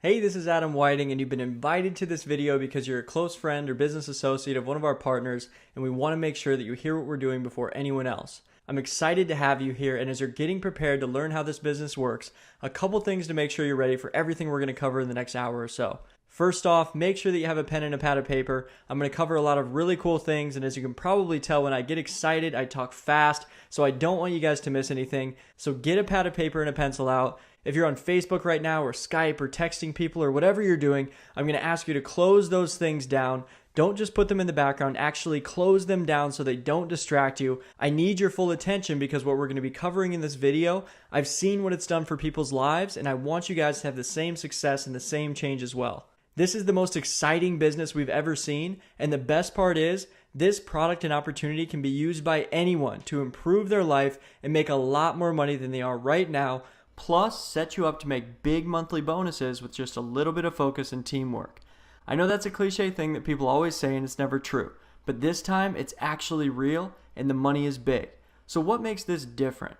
Hey, this is Adam Whiting, and you've been invited to this video because you're a close friend or business associate of one of our partners, and we want to make sure that you hear what we're doing before anyone else. I'm excited to have you here, and as you're getting prepared to learn how this business works, a couple things to make sure you're ready for everything we're going to cover in the next hour or so. First off, make sure that you have a pen and a pad of paper. I'm going to cover a lot of really cool things, and as you can probably tell, when I get excited, I talk fast, so I don't want you guys to miss anything. So get a pad of paper and a pencil out. If you're on Facebook right now or Skype or texting people or whatever you're doing, I'm going to ask you to close those things down. Don't just put them in the background, actually close them down so they don't distract you. I need your full attention because what we're going to be covering in this video, I've seen what it's done for people's lives, and I want you guys to have the same success and the same change as well. This is the most exciting business we've ever seen, and the best part is, this product and opportunity can be used by anyone to improve their life and make a lot more money than they are right now, plus set you up to make big monthly bonuses with just a little bit of focus and teamwork. I know that's a cliche thing that people always say and it's never true, but this time it's actually real and the money is big. So what makes this different?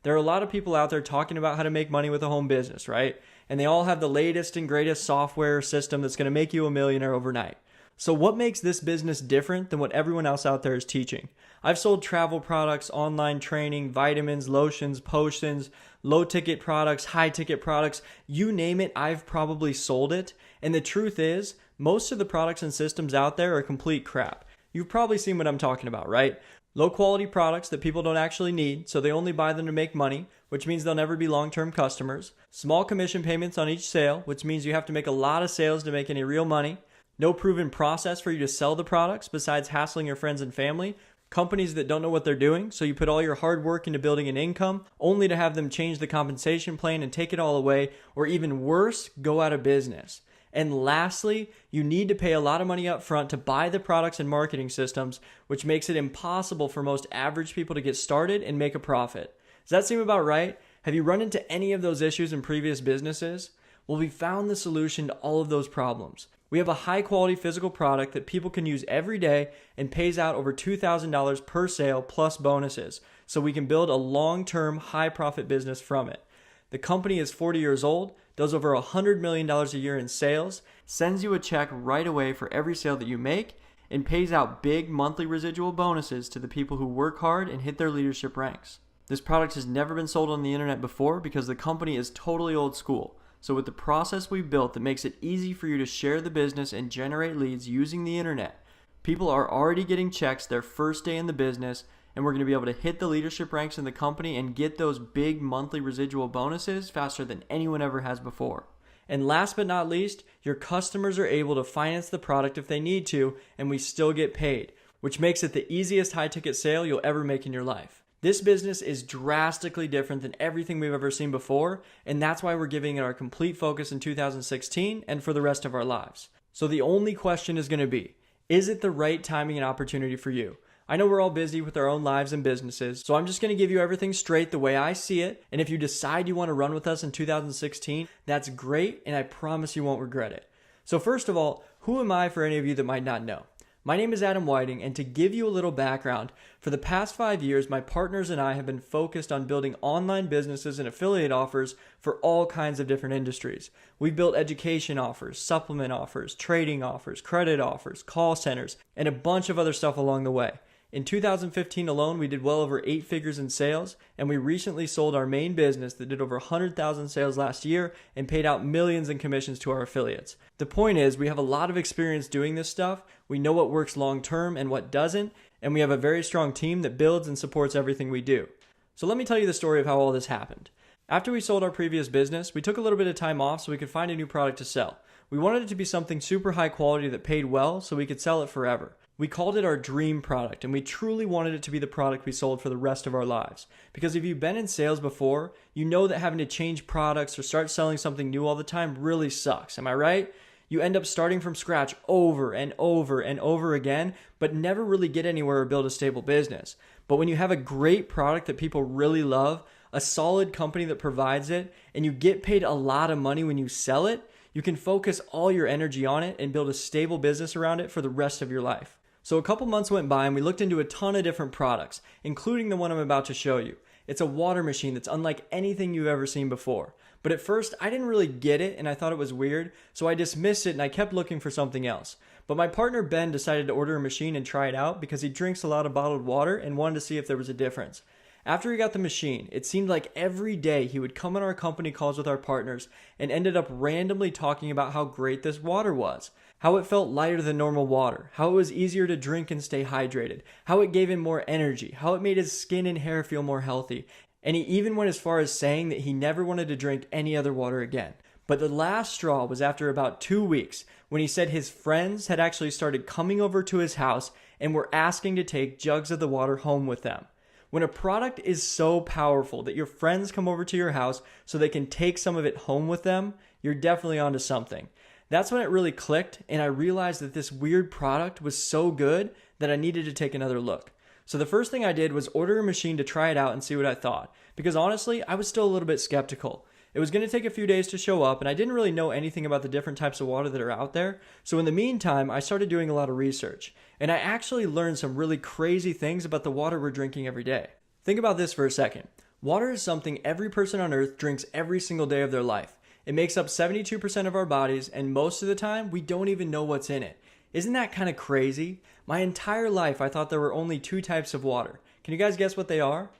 There are a lot of people out there talking about how to make money with a home business, right? And they all have the latest and greatest software system that's going to make you a millionaire overnight. So what makes this business different than what everyone else out there is teaching? I've sold travel products, online training, vitamins, lotions, potions, low-ticket products, high-ticket products. You name it, I've probably sold it. And the truth is, most of the products and systems out there are complete crap. You've probably seen what I'm talking about, right? Low-quality products that people don't actually need, so they only buy them to make money, which means they'll never be long-term customers. Small commission payments on each sale, which means you have to make a lot of sales to make any real money. No proven process for you to sell the products besides hassling your friends and family. Companies that don't know what they're doing, so you put all your hard work into building an income, only to have them change the compensation plan and take it all away, or even worse, go out of business. And lastly, you need to pay a lot of money up front to buy the products and marketing systems, which makes it impossible for most average people to get started and make a profit. Does that seem about right? Have you run into any of those issues in previous businesses? Well, we found the solution to all of those problems. We have a high-quality physical product that people can use every day and pays out over $2,000 per sale plus bonuses, so we can build a long-term, high-profit business from it. The company is 40 years old, does over $100 million a year in sales, sends you a check right away for every sale that you make, and pays out big monthly residual bonuses to the people who work hard and hit their leadership ranks. This product has never been sold on the internet before because the company is totally old school. So with the process we've built that makes it easy for you to share the business and generate leads using the internet, people are already getting checks their first day in the business, and we're going to be able to hit the leadership ranks in the company and get those big monthly residual bonuses faster than anyone ever has before. And last but not least, your customers are able to finance the product if they need to, and we still get paid, which makes it the easiest high-ticket sale you'll ever make in your life. This business is drastically different than everything we've ever seen before, and that's why we're giving it our complete focus in 2016 and for the rest of our lives. So the only question is going to be, is it the right timing and opportunity for you? I know we're all busy with our own lives and businesses, so I'm just going to give you everything straight the way I see it, and if you decide you want to run with us in 2016, that's great, and I promise you won't regret it. So first of all, who am I for any of you that might not know? My name is Adam Whiting, and to give you a little background, for the past 5 years, my partners and I have been focused on building online businesses and affiliate offers for all kinds of different industries. We've built education offers, supplement offers, trading offers, credit offers, call centers, and a bunch of other stuff along the way. In 2015 alone, we did well over 8 figures in sales, and we recently sold our main business that did over 100,000 sales last year and paid out millions in commissions to our affiliates. The point is, we have a lot of experience doing this stuff, we know what works long term and what doesn't, and we have a very strong team that builds and supports everything we do. So let me tell you the story of how all this happened. After we sold our previous business, we took a little bit of time off so we could find a new product to sell. We wanted it to be something super high quality that paid well so we could sell it forever. We called it our dream product, and we truly wanted it to be the product we sold for the rest of our lives. Because if you've been in sales before, you know that having to change products or start selling something new all the time really sucks. Am I right? You end up starting from scratch over and over and over again, but never really get anywhere or build a stable business. But when you have a great product that people really love, a solid company that provides it, and you get paid a lot of money when you sell it, you can focus all your energy on it and build a stable business around it for the rest of your life. So a couple months went by and we looked into a ton of different products, including the one I'm about to show you. It's a water machine that's unlike anything you've ever seen before. But at first, I didn't really get it and I thought it was weird, so I dismissed it and I kept looking for something else. But my partner Ben decided to order a machine and try it out because he drinks a lot of bottled water and wanted to see if there was a difference. After he got the machine, it seemed like every day he would come on our company calls with our partners and ended up randomly talking about how great this water was, how it felt lighter than normal water, how it was easier to drink and stay hydrated, how it gave him more energy, how it made his skin and hair feel more healthy, and he even went as far as saying that he never wanted to drink any other water again. But the last straw was after about 2 weeks when he said his friends had actually started coming over to his house and were asking to take jugs of the water home with them. When a product is so powerful that your friends come over to your house so they can take some of it home with them, you're definitely onto something. That's when it really clicked, and I realized that this weird product was so good that I needed to take another look. So the first thing I did was order a machine to try it out and see what I thought, because honestly, I was still a little bit skeptical. It was going to take a few days to show up, and I didn't really know anything about the different types of water that are out there. So in the meantime, I started doing a lot of research, and I actually learned some really crazy things about the water we're drinking every day. Think about this for a second. Water is something every person on earth drinks every single day of their life. It makes up 72% of our bodies, and most of the time, we don't even know what's in it. Isn't that kind of crazy? My entire life, I thought there were only two types of water. Can you guys guess what they are?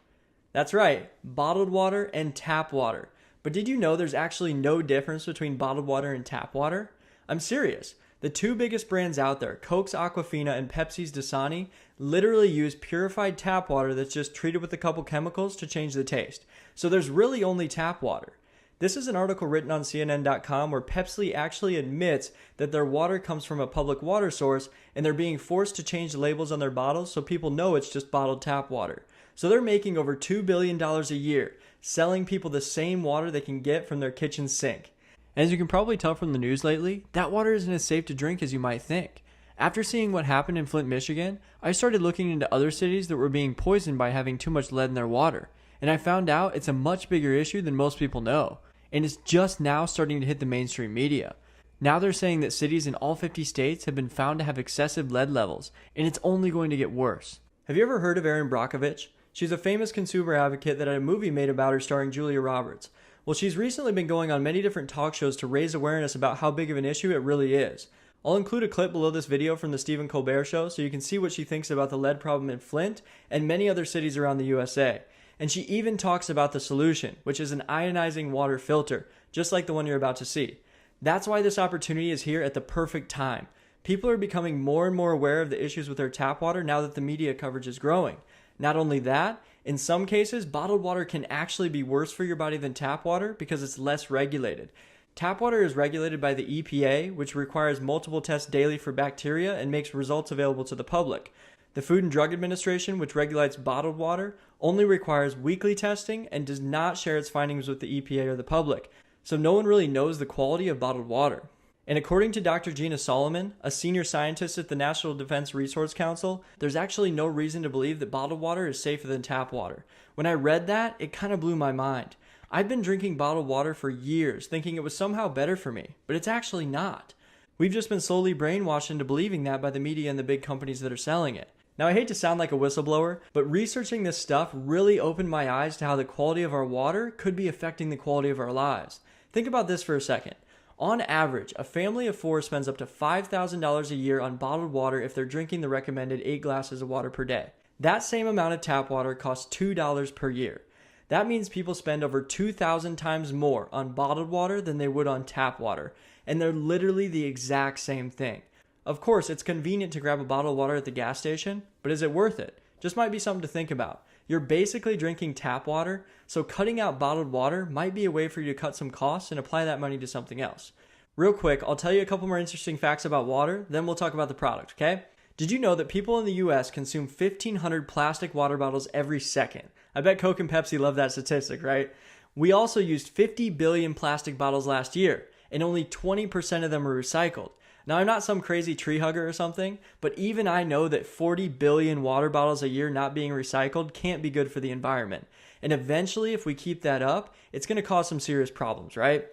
That's right, bottled water and tap water. But did you know there's actually no difference between bottled water and tap water? I'm serious. The two biggest brands out there, Coke's Aquafina and Pepsi's Dasani, literally use purified tap water that's just treated with a couple chemicals to change the taste. So there's really only tap water. This is an article written on CNN.com where Pepsi actually admits that their water comes from a public water source and they're being forced to change the labels on their bottles so people know it's just bottled tap water. So they're making over $2 billion a year, selling people the same water they can get from their kitchen sink. And as you can probably tell from the news lately, that water isn't as safe to drink as you might think. After seeing what happened in Flint, Michigan, I started looking into other cities that were being poisoned by having too much lead in their water. And I found out it's a much bigger issue than most people know. And it's just now starting to hit the mainstream media. Now they're saying that cities in all 50 states have been found to have excessive lead levels, and it's only going to get worse. Have you ever heard of Erin Brockovich? She's a famous consumer advocate that had a movie made about her starring Julia Roberts. Well, she's recently been going on many different talk shows to raise awareness about how big of an issue it really is. I'll include a clip below this video from the Stephen Colbert Show so you can see what she thinks about the lead problem in Flint and many other cities around the USA. And she even talks about the solution, which is an ionizing water filter, just like the one you're about to see. That's why this opportunity is here at the perfect time. People are becoming more and more aware of the issues with their tap water now that the media coverage is growing. Not only that, in some cases, bottled water can actually be worse for your body than tap water because it's less regulated. Tap water is regulated by the EPA, which requires multiple tests daily for bacteria and makes results available to the public. The Food and Drug Administration, which regulates bottled water, only requires weekly testing and does not share its findings with the EPA or the public. So no one really knows the quality of bottled water. And according to Dr. Gina Solomon, a senior scientist at the National Defense Resource Council, there's actually no reason to believe that bottled water is safer than tap water. When I read that, it kind of blew my mind. I've been drinking bottled water for years, thinking it was somehow better for me, but it's actually not. We've just been slowly brainwashed into believing that by the media and the big companies that are selling it. Now, I hate to sound like a whistleblower, but researching this stuff really opened my eyes to how the quality of our water could be affecting the quality of our lives. Think about this for a second. On average, a family of 4 spends up to $5,000 a year on bottled water if they're drinking the recommended 8 glasses of water per day. That same amount of tap water costs $2 per year. That means people spend over 2,000 times more on bottled water than they would on tap water, and they're literally the exact same thing. Of course, it's convenient to grab a bottle of water at the gas station, but is it worth it? Just might be something to think about. You're basically drinking tap water, so cutting out bottled water might be a way for you to cut some costs and apply that money to something else. Real quick, I'll tell you a couple more interesting facts about water, then we'll talk about the product, okay? Did you know that people in the US consume 1,500 plastic water bottles every second? I bet Coke and Pepsi love that statistic, right? We also used 50 billion plastic bottles last year, and only 20% of them are recycled. Now, I'm not some crazy tree hugger or something, but even I know that 40 billion water bottles a year not being recycled can't be good for the environment. And eventually, if we keep that up, it's going to cause some serious problems, right?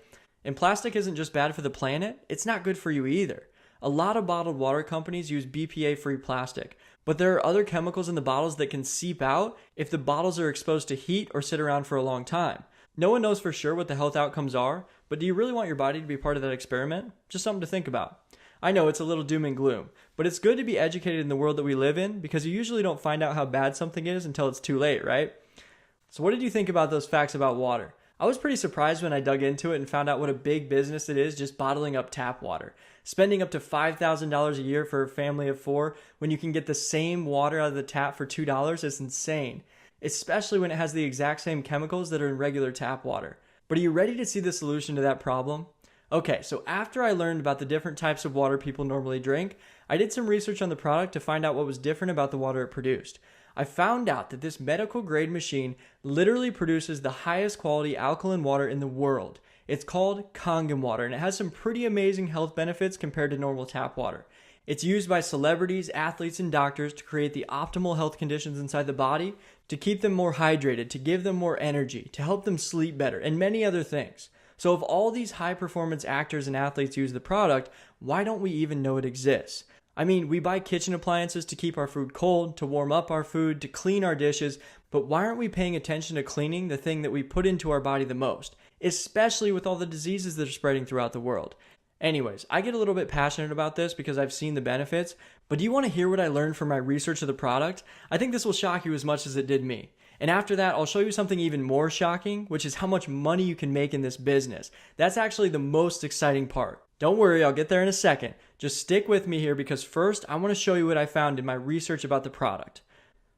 And plastic isn't just bad for the planet, it's not good for you either. A lot of bottled water companies use BPA-free plastic, but there are other chemicals in the bottles that can seep out if the bottles are exposed to heat or sit around for a long time. No one knows for sure what the health outcomes are, but do you really want your body to be part of that experiment? Just something to think about. I know it's a little doom and gloom, but it's good to be educated in the world that we live in because you usually don't find out how bad something is until it's too late, right? So what did you think about those facts about water? I was pretty surprised when I dug into it and found out what a big business it is just bottling up tap water. Spending up to $5,000 a year for a family of 4 when you can get the same water out of the tap for $2 is insane, especially when it has the exact same chemicals that are in regular tap water. But are you ready to see the solution to that problem? Okay, so after I learned about the different types of water people normally drink, I did some research on the product to find out what was different about the water it produced. I found out that this medical grade machine literally produces the highest quality alkaline water in the world. It's called Kangen water, and it has some pretty amazing health benefits compared to normal tap water. It's used by celebrities, athletes, and doctors to create the optimal health conditions inside the body, to keep them more hydrated, to give them more energy, to help them sleep better, and many other things. So if all these high performance actors and athletes use the product, why don't we even know it exists? I mean, we buy kitchen appliances to keep our food cold, to warm up our food, to clean our dishes, but why aren't we paying attention to cleaning the thing that we put into our body the most, especially with all the diseases that are spreading throughout the world? Anyways, I get a little bit passionate about this because I've seen the benefits, but do you want to hear what I learned from my research of the product? I think this will shock you as much as it did me. And after that, I'll show you something even more shocking, which is how much money you can make in this business. That's actually the most exciting part. Don't worry, I'll get there in a second. Just stick with me here because first, I want to show you what I found in my research about the product.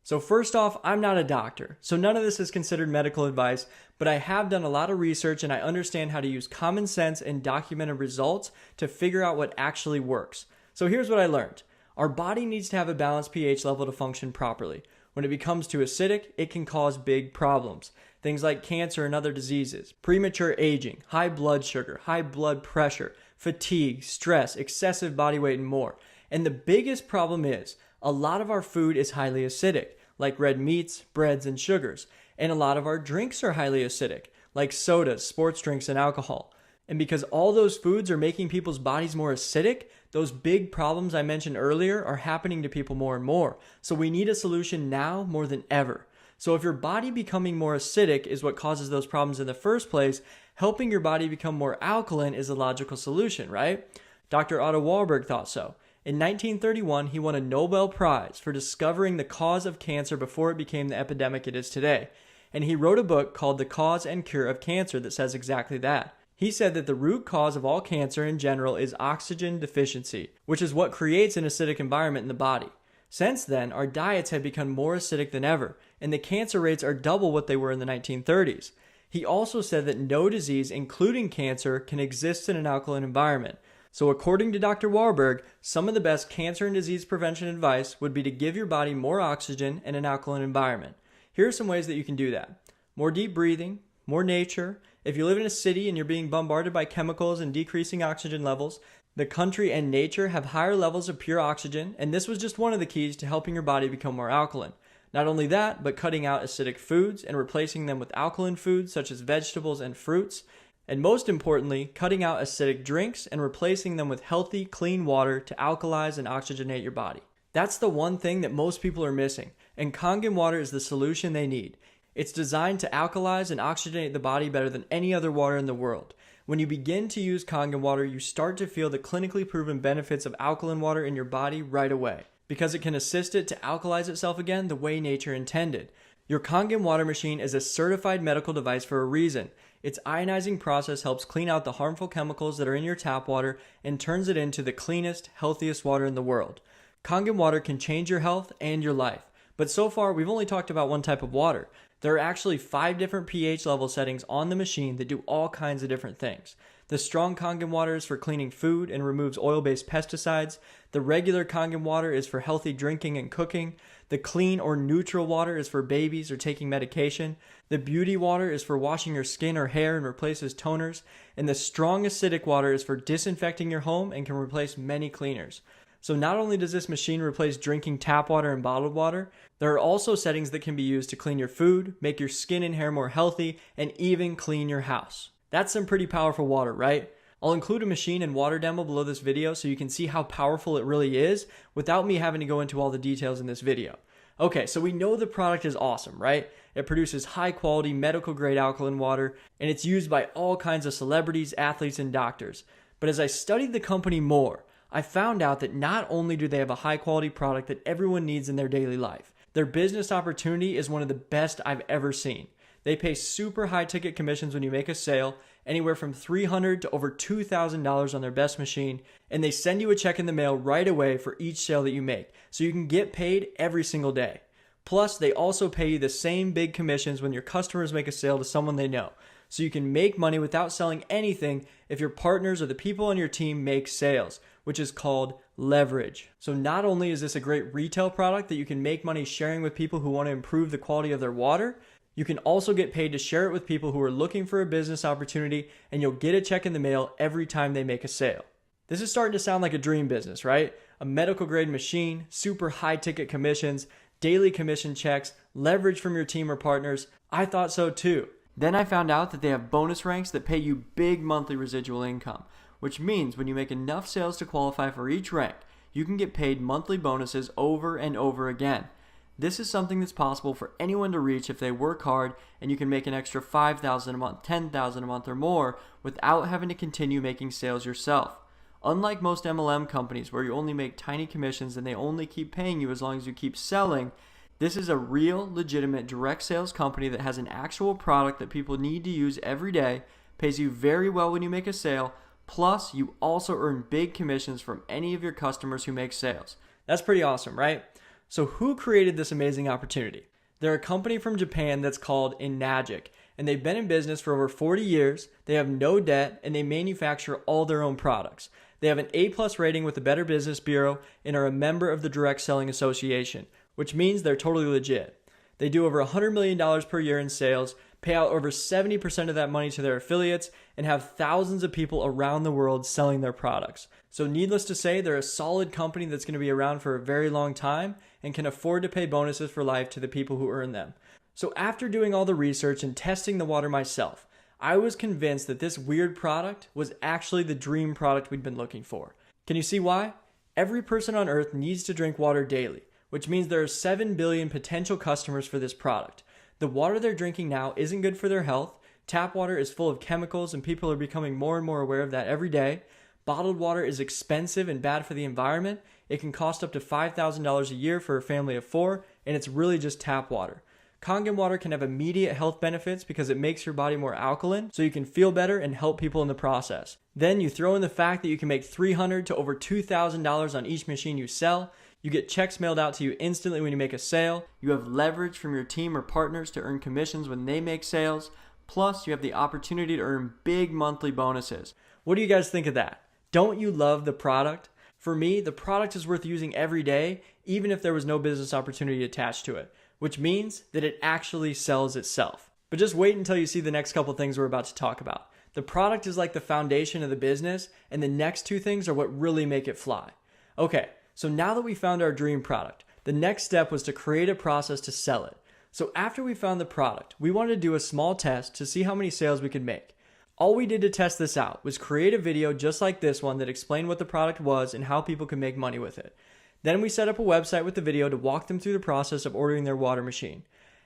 So first off, I'm not a doctor, so none of this is considered medical advice, but I have done a lot of research and I understand how to use common sense and documented results to figure out what actually works. So here's what I learned. Our body needs to have a balanced pH level to function properly. When it becomes too acidic, it can cause big problems. Things like cancer and other diseases, premature aging, high blood sugar, high blood pressure, fatigue, stress, excessive body weight, and more. And the biggest problem is, a lot of our food is highly acidic, like red meats, breads, and sugars. And a lot of our drinks are highly acidic, like sodas, sports drinks, and alcohol. And because all those foods are making people's bodies more acidic, those big problems I mentioned earlier are happening to people more and more. So we need a solution now more than ever. So if your body becoming more acidic is what causes those problems in the first place, helping your body become more alkaline is a logical solution, right? Dr. Otto Warburg thought so. In 1931, he won a Nobel Prize for discovering the cause of cancer before it became the epidemic it is today. And he wrote a book called The Cause and Cure of Cancer that says exactly that. He said that the root cause of all cancer in general is oxygen deficiency, which is what creates an acidic environment in the body. Since then, our diets have become more acidic than ever, and the cancer rates are double what they were in the 1930s. He also said that no disease, including cancer, can exist in an alkaline environment. So according to Dr. Warburg, some of the best cancer and disease prevention advice would be to give your body more oxygen in an alkaline environment. Here are some ways that you can do that. More deep breathing, more nature. If you live in a city and you're being bombarded by chemicals and decreasing oxygen levels, the country and nature have higher levels of pure oxygen, and this was just one of the keys to helping your body become more alkaline. Not only that, but cutting out acidic foods and replacing them with alkaline foods such as vegetables and fruits. And most importantly, cutting out acidic drinks and replacing them with healthy, clean water to alkalize and oxygenate your body. That's the one thing that most people are missing, and Kangen water is the solution they need. It's designed to alkalize and oxygenate the body better than any other water in the world. When you begin to use Kangen water, you start to feel the clinically proven benefits of alkaline water in your body right away, because it can assist it to alkalize itself again the way nature intended. Your Kangen water machine is a certified medical device for a reason. Its ionizing process helps clean out the harmful chemicals that are in your tap water and turns it into the cleanest, healthiest water in the world. Kangen water can change your health and your life. But so far, we've only talked about one type of water. There are actually 5 different pH level settings on the machine that do all kinds of different things. The strong Kangen water is for cleaning food and removes oil-based pesticides. The regular Kangen water is for healthy drinking and cooking. The clean or neutral water is for babies or taking medication. The beauty water is for washing your skin or hair and replaces toners. And the strong acidic water is for disinfecting your home and can replace many cleaners. So not only does this machine replace drinking tap water and bottled water, there are also settings that can be used to clean your food, make your skin and hair more healthy, and even clean your house. That's some pretty powerful water, right? I'll include a machine and water demo below this video so you can see how powerful it really is without me having to go into all the details in this video. Okay, so we know the product is awesome, right? It produces high quality medical grade alkaline water, and it's used by all kinds of celebrities, athletes, and doctors. But as I studied the company more, I found out that not only do they have a high quality product that everyone needs in their daily life, their business opportunity is one of the best I've ever seen. They pay super high ticket commissions when you make a sale, anywhere from $300 to over $2,000 on their best machine, and they send you a check in the mail right away for each sale that you make, so you can get paid every single day. Plus, they also pay you the same big commissions when your customers make a sale to someone they know, so you can make money without selling anything if your partners or the people on your team make sales, which is called leverage. So not only is this a great retail product that you can make money sharing with people who want to improve the quality of their water, you can also get paid to share it with people who are looking for a business opportunity, and you'll get a check in the mail every time they make a sale. This is starting to sound like a dream business, right? A medical grade machine, super high ticket commissions, daily commission checks, leverage from your team or partners. I thought so too. Then I found out that they have bonus ranks that pay you big monthly residual income, which means when you make enough sales to qualify for each rank, you can get paid monthly bonuses over and over again. This is something that's possible for anyone to reach if they work hard, and you can make an extra $5,000 a month, $10,000 a month or more without having to continue making sales yourself. Unlike most MLM companies where you only make tiny commissions and they only keep paying you as long as you keep selling, this is a real, legitimate direct sales company that has an actual product that people need to use every day, pays you very well when you make a sale, plus you also earn big commissions from any of your customers who make sales. That's pretty awesome, right? So who created this amazing opportunity? They're a company from Japan that's called Enagic, and they've been in business for over 40 years, they have no debt, and they manufacture all their own products. They have an A+ rating with the Better Business Bureau and are a member of the Direct Selling Association, which means they're totally legit. They do over $100 million per year in sales, pay out over 70% of that money to their affiliates, and have thousands of people around the world selling their products. So needless to say, they're a solid company that's going to be around for a very long time and can afford to pay bonuses for life to the people who earn them. So after doing all the research and testing the water myself, I was convinced that this weird product was actually the dream product we'd been looking for. Can you see why? Every person on earth needs to drink water daily, which means there are 7 billion potential customers for this product. The water they're drinking now isn't good for their health. Tap water is full of chemicals and people are becoming more and more aware of that every day. Bottled water is expensive and bad for the environment. It can cost up to $5,000 a year for a family of 4, and it's really just tap water. Kangen water can have immediate health benefits because it makes your body more alkaline, so you can feel better and help people in the process. Then you throw in the fact that you can make $300 to over $2,000 on each machine you sell. You get checks mailed out to you instantly when you make a sale. You have leverage from your team or partners to earn commissions when they make sales. Plus, you have the opportunity to earn big monthly bonuses. What do you guys think of that? Don't you love the product? For me, the product is worth using every day, even if there was no business opportunity attached to it, which means that it actually sells itself. But just wait until you see the next couple things we're about to talk about. The product is like the foundation of the business, and the next two things are what really make it fly. Okay, so now that we found our dream product, the next step was to create a process to sell it. So after we found the product, we wanted to do a small test to see how many sales we could make. All we did to test this out was create a video just like this one that explained what the product was and how people could make money with it. Then we set up a website with the video to walk them through the process of ordering their water machine.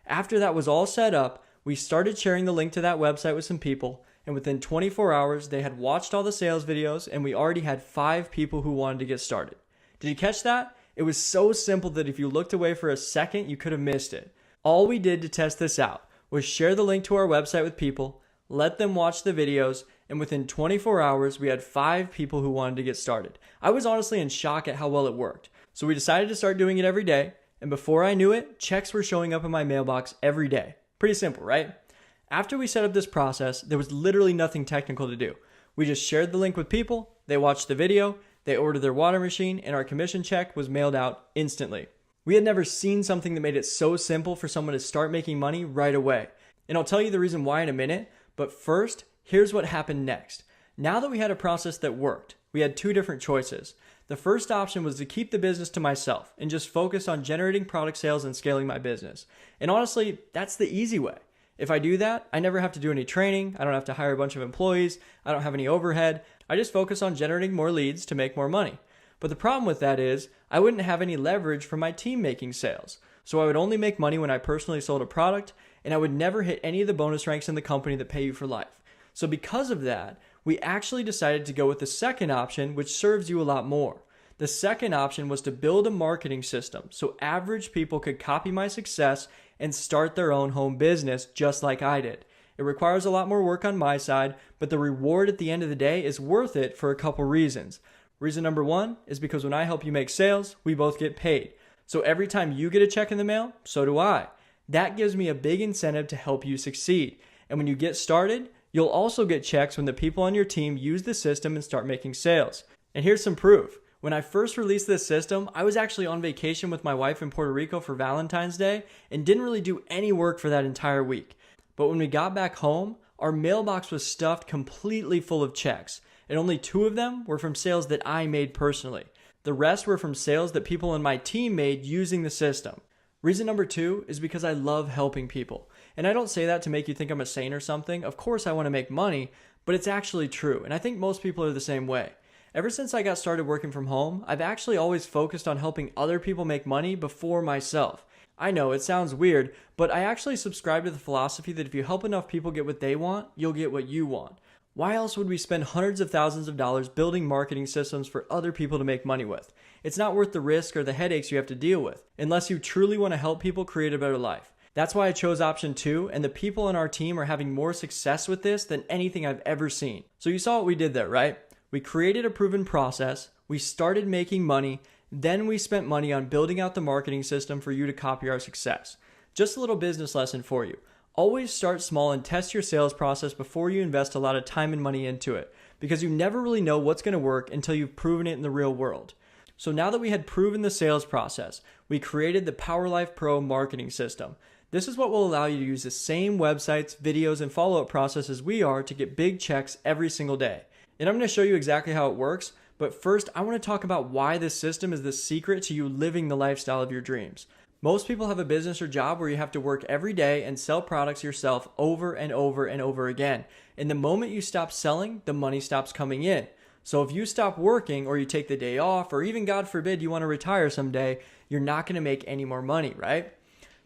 After that was all set up, we started sharing the link to that website with some people, and within 24 hours, they had watched all the sales videos, and we already had 5 people who wanted to get started. Did you catch that? It was so simple that if you looked away for a second, you could have missed it. All we did to test this out was share the link to our website with people, let them watch the videos, and within 24 hours, we had 5 people who wanted to get started. I was honestly in shock at how well it worked. So we decided to start doing it every day, and before I knew it, checks were showing up in my mailbox every day. Pretty simple, right? After we set up this process, there was literally nothing technical to do. We just shared the link with people, they watched the video, they ordered their water machine, and our commission check was mailed out instantly. We had never seen something that made it so simple for someone to start making money right away. And I'll tell you the reason why in a minute, but first, here's what happened next. Now that we had a process that worked, we had 2 different choices. The first option was to keep the business to myself and just focus on generating product sales and scaling my business. And honestly, that's the easy way. If I do that, I never have to do any training, I don't have to hire a bunch of employees, I don't have any overhead, I just focus on generating more leads to make more money. But the problem with that is I wouldn't have any leverage from my team making sales. So I would only make money when I personally sold a product, and I would never hit any of the bonus ranks in the company that pay you for life. So because of that, we actually decided to go with the second option, which serves you a lot more. The second option was to build a marketing system so average people could copy my success and start their own home business just like I did. It requires a lot more work on my side, but the reward at the end of the day is worth it for a couple reasons. Reason number one is because when I help you make sales, we both get paid. So every time you get a check in the mail, so do I. That gives me a big incentive to help you succeed. And when you get started, you'll also get checks when the people on your team use the system and start making sales. And here's some proof. When I first released this system, I was actually on vacation with my wife in Puerto Rico for Valentine's Day and didn't really do any work for that entire week. But when we got back home, our mailbox was stuffed completely full of checks, and only 2 of them were from sales that I made personally. The rest were from sales that people on my team made using the system. Reason number 2 is because I love helping people. And I don't say that to make you think I'm a saint or something. Of course I want to make money, but it's actually true. And I think most people are the same way. Ever since I got started working from home, I've actually always focused on helping other people make money before myself. I know it sounds weird, but I actually subscribe to the philosophy that if you help enough people get what they want, you'll get what you want. Why else would we spend hundreds of thousands of dollars building marketing systems for other people to make money with? It's not worth the risk or the headaches you have to deal with, unless you truly want to help people create a better life. That's why I chose option 2, and the people on our team are having more success with this than anything I've ever seen. So you saw what we did there, right? We created a proven process, we started making money, then we spent money on building out the marketing system for you to copy our success. Just a little business lesson for you. Always start small and test your sales process before you invest a lot of time and money into it, because you never really know what's going to work until you've proven it in the real world. So now that we had proven the sales process, we created the PowerLifePro marketing system. This is what will allow you to use the same websites, videos, and follow-up process as we are to get big checks every single day. And I'm going to show you exactly how it works, but first I want to talk about why this system is the secret to you living the lifestyle of your dreams. Most people have a business or job where you have to work every day and sell products yourself over and over and over again. And the moment you stop selling, the money stops coming in. So if you stop working or you take the day off, or even God forbid you want to retire someday, you're not going to make any more money, right?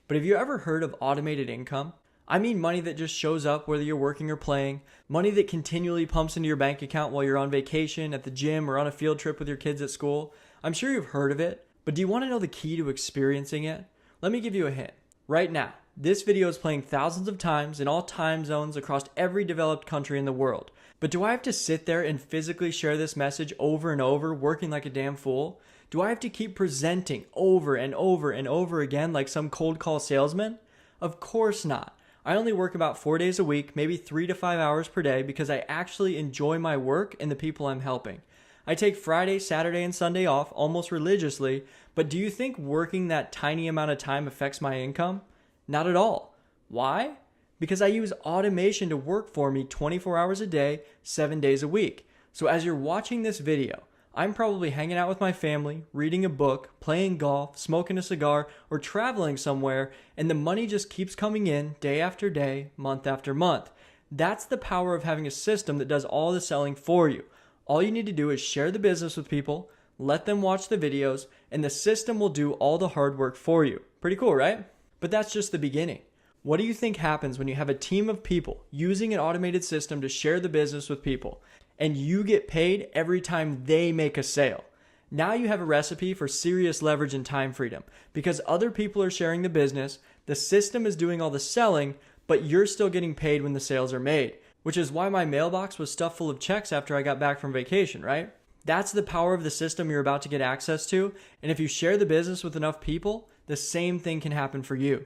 But have you ever heard of automated income? I mean money that just shows up whether you're working or playing, money that continually pumps into your bank account while you're on vacation, at the gym, or on a field trip with your kids at school. I'm sure you've heard of it, but do you want to know the key to experiencing it? Let me give you a hint. Right now, this video is playing thousands of times in all time zones across every developed country in the world. But do I have to sit there and physically share this message over and over, working like a damn fool? Do I have to keep presenting over and over and over again like some cold call salesman? Of course not. I only work about 4 days a week, maybe 3 to 5 hours per day, because I actually enjoy my work and the people I'm helping. I take Friday, Saturday, and Sunday off almost religiously, but do you think working that tiny amount of time affects my income? Not at all. Why? Because I use automation to work for me 24 hours a day, 7 days a week. So as you're watching this video, I'm probably hanging out with my family, reading a book, playing golf, smoking a cigar, or traveling somewhere, and the money just keeps coming in day after day, month after month. That's the power of having a system that does all the selling for you. All you need to do is share the business with people, let them watch the videos, and the system will do all the hard work for you. Pretty cool, right? But that's just the beginning. What do you think happens when you have a team of people using an automated system to share the business with people, and you get paid every time they make a sale? Now you have a recipe for serious leverage and time freedom, because other people are sharing the business, the system is doing all the selling, but you're still getting paid when the sales are made, which is why my mailbox was stuffed full of checks after I got back from vacation, right? That's the power of the system you're about to get access to, and if you share the business with enough people, the same thing can happen for you.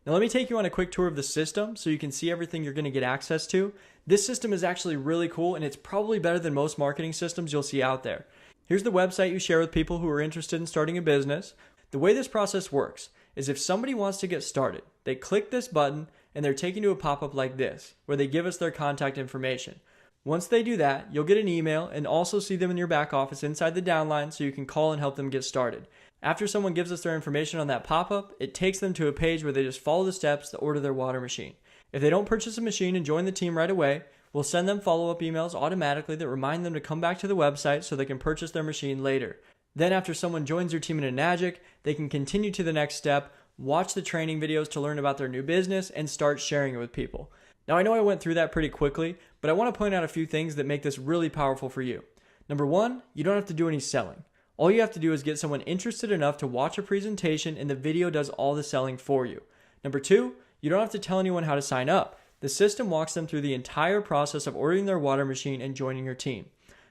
Now let me take you on a quick tour of the system so you can see everything you're going to get access to. This system is actually really cool, and it's probably better than most marketing systems you'll see out there. Here's the website you share with people who are interested in starting a business. The way this process works is if somebody wants to get started, they click this button and they're taken to a pop-up like this, where they give us their contact information. Once they do that, you'll get an email and also see them in your back office inside the downline so you can call and help them get started. After someone gives us their information on that pop-up, it takes them to a page where they just follow the steps to order their water machine. If they don't purchase a machine and join the team right away, We'll send them follow-up emails automatically that remind them to come back to the website so they can purchase their machine later. Then after someone joins your team in Enagic, they can continue to the next step, watch the training videos to learn about their new business, and start sharing it with people. Now I know I went through that pretty quickly, but I want to point out a few things that make this really powerful for you. Number one, you don't have to do any selling. All you have to do is get someone interested enough to watch a presentation and the video does all the selling for you. Number two, you don't have to tell anyone how to sign up. The system walks them through the entire process of ordering their water machine and joining your team.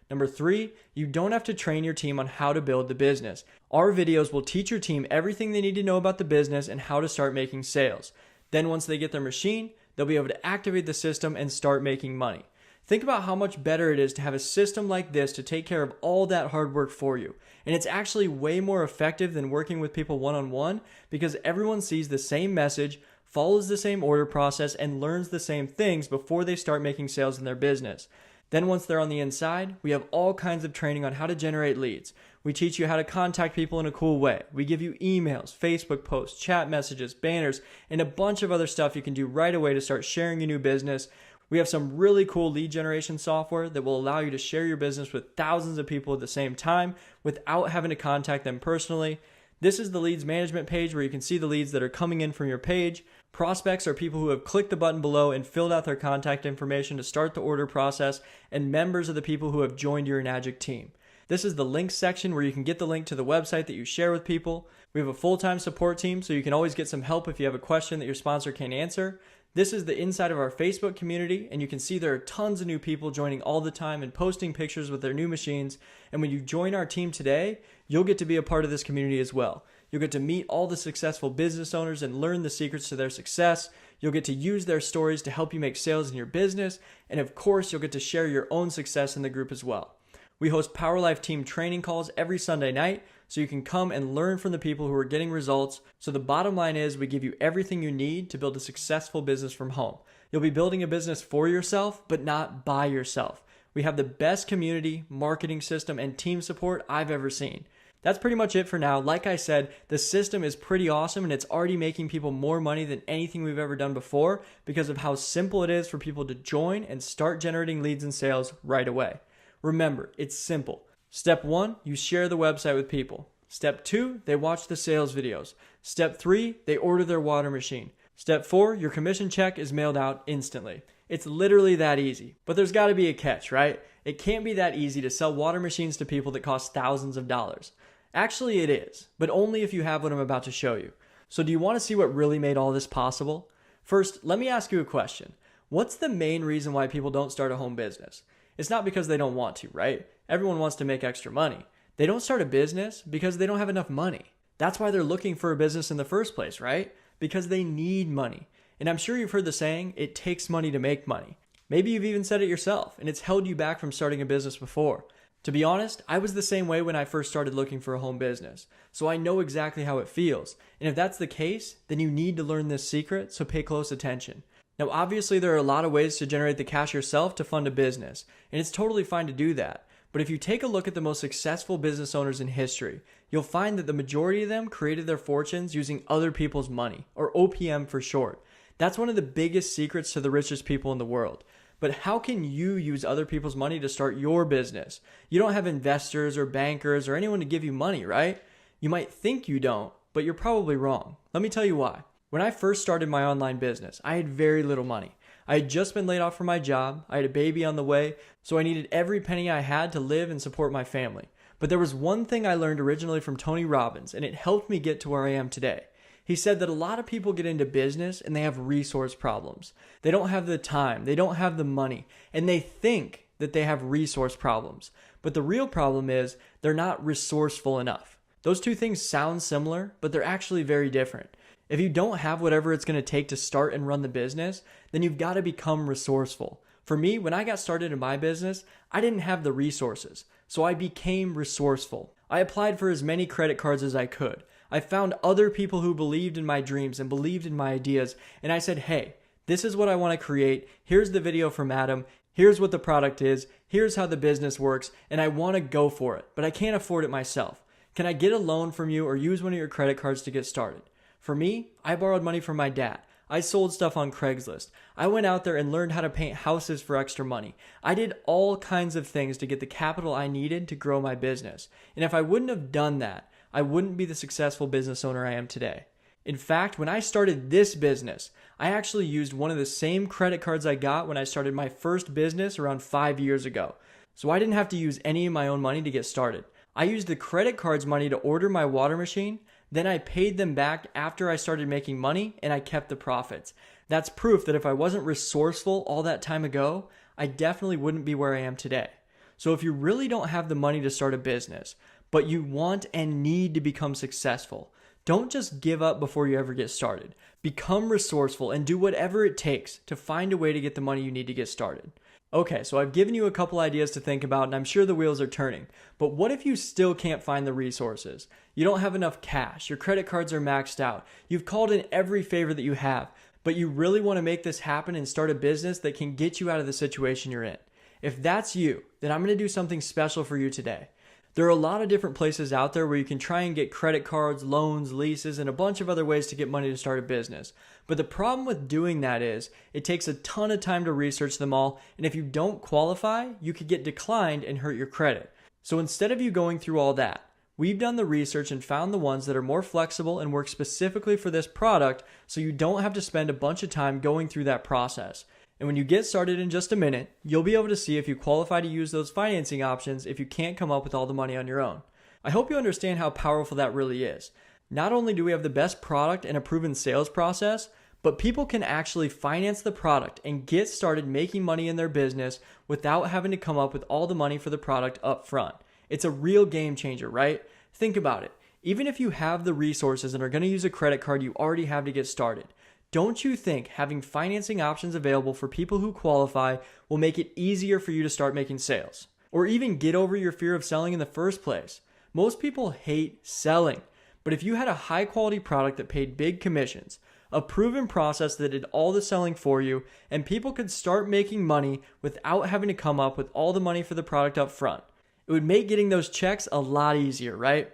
Number three, you don't have to train your team on how to build the business. Our videos will teach your team everything they need to know about the business and how to start making sales. Then once they get their machine, they'll be able to activate the system and start making money. Think about how much better it is to have a system like this to take care of all that hard work for you. And it's actually way more effective than working with people one-on-one because everyone sees the same message, follows the same order process, and learns the same things before they start making sales in their business. Then once they're on the inside, we have all kinds of training on how to generate leads. We teach you how to contact people in a cool way. We give you emails, Facebook posts, chat messages, banners, and a bunch of other stuff you can do right away to start sharing your new business. We have some really cool lead generation software that will allow you to share your business with thousands of people at the same time without having to contact them personally. This is the leads management page where you can see the leads that are coming in from your page. Prospects are people who have clicked the button below and filled out their contact information to start the order process, and members are the people who have joined your Enagic team. This is the links section where you can get the link to the website that you share with people. We have a full-time support team, so you can always get some help if you have a question that your sponsor can't answer. This is the inside of our Facebook community, and you can see there are tons of new people joining all the time and posting pictures with their new machines. And when you join our team today, you'll get to be a part of this community as well. You'll get to meet all the successful business owners and learn the secrets to their success. You'll get to use their stories to help you make sales in your business. And of course, you'll get to share your own success in the group as well. We host PowerLife team training calls every Sunday night, so you can come and learn from the people who are getting results. So the bottom line is we give you everything you need to build a successful business from home. You'll be building a business for yourself, but not by yourself. We have the best community, marketing system, and team support I've ever seen. That's pretty much it for now. Like I said, the system is pretty awesome and it's already making people more money than anything we've ever done before because of how simple it is for people to join and start generating leads and sales right away. Remember, it's simple. Step 1, you share the website with people. Step 2, they watch the sales videos. Step 3, they order their water machine. Step 4, your commission check is mailed out instantly. It's literally that easy. But there's got to be a catch, right? It can't be that easy to sell water machines to people that cost thousands of dollars. Actually, it is, but only if you have what I'm about to show you. So do you want to see what really made all this possible? First, let me ask you a question. What's the main reason why people don't start a home business? It's not because they don't want to, right? Everyone wants to make extra money. They don't start a business because they don't have enough money. That's why they're looking for a business in the first place, right? Because they need money. And I'm sure you've heard the saying, it takes money to make money. Maybe you've even said it yourself, and it's held you back from starting a business before. To be honest, I was the same way when I first started looking for a home business, so I know exactly how it feels. And if that's the case, then you need to learn this secret, so pay close attention. Now, obviously, there are a lot of ways to generate the cash yourself to fund a business, and it's totally fine to do that. But if you take a look at the most successful business owners in history, you'll find that the majority of them created their fortunes using other people's money, or OPM for short. That's one of the biggest secrets to the richest people in the world. But how can you use other people's money to start your business? You don't have investors or bankers or anyone to give you money, right? You might think you don't, but you're probably wrong. Let me tell you why. When I first started my online business, I had very little money. I had just been laid off from my job, I had a baby on the way, so I needed every penny I had to live and support my family. But there was one thing I learned originally from Tony Robbins, and it helped me get to where I am today. He said that a lot of people get into business and they have resource problems. They don't have the time, they don't have the money, and they think that they have resource problems. But the real problem is they're not resourceful enough. Those two things sound similar, but they're actually very different. If you don't have whatever it's going to take to start and run the business, then you've got to become resourceful. For me, when I got started in my business, I didn't have the resources, so I became resourceful. I applied for as many credit cards as I could. I found other people who believed in my dreams and believed in my ideas, and I said, hey, this is what I want to create. Here's the video from Adam. Here's what the product is. Here's how the business works, and I want to go for it, but I can't afford it myself. Can I get a loan from you or use one of your credit cards to get started? For me, I borrowed money from my dad. I sold stuff on Craigslist. I went out there and learned how to paint houses for extra money. I did all kinds of things to get the capital I needed to grow my business. And if I wouldn't have done that, I wouldn't be the successful business owner I am today. In fact, when I started this business, I actually used one of the same credit cards I got when I started my first business around 5 years ago. So I didn't have to use any of my own money to get started. I used the credit card's money to order my water machine, then I paid them back after I started making money, and I kept the profits. That's proof that if I wasn't resourceful all that time ago, I definitely wouldn't be where I am today. So if you really don't have the money to start a business, but you want and need to become successful, don't just give up before you ever get started. Become resourceful and do whatever it takes to find a way to get the money you need to get started. Okay, so I've given you a couple ideas to think about, and I'm sure the wheels are turning. But what if you still can't find the resources? You don't have enough cash, your credit cards are maxed out, you've called in every favor that you have, but you really want to make this happen and start a business that can get you out of the situation you're in. If that's you, then I'm going to do something special for you today. There are a lot of different places out there where you can try and get credit cards, loans, leases, and a bunch of other ways to get money to start a business. But the problem with doing that is it takes a ton of time to research them all, and if you don't qualify, you could get declined and hurt your credit. So instead of you going through all that, we've done the research and found the ones that are more flexible and work specifically for this product so you don't have to spend a bunch of time going through that process. And when you get started in just a minute, you'll be able to see if you qualify to use those financing options if you can't come up with all the money on your own. I hope you understand how powerful that really is. Not only do we have the best product and a proven sales process, but people can actually finance the product and get started making money in their business without having to come up with all the money for the product up front. It's a real game changer, right? Think about it. Even if you have the resources and are going to use a credit card you already have to get started, don't you think having financing options available for people who qualify will make it easier for you to start making sales? Or even get over your fear of selling in the first place? Most people hate selling, but if you had a high quality product that paid big commissions, a proven process that did all the selling for you, and people could start making money without having to come up with all the money for the product up front, it would make getting those checks a lot easier, right?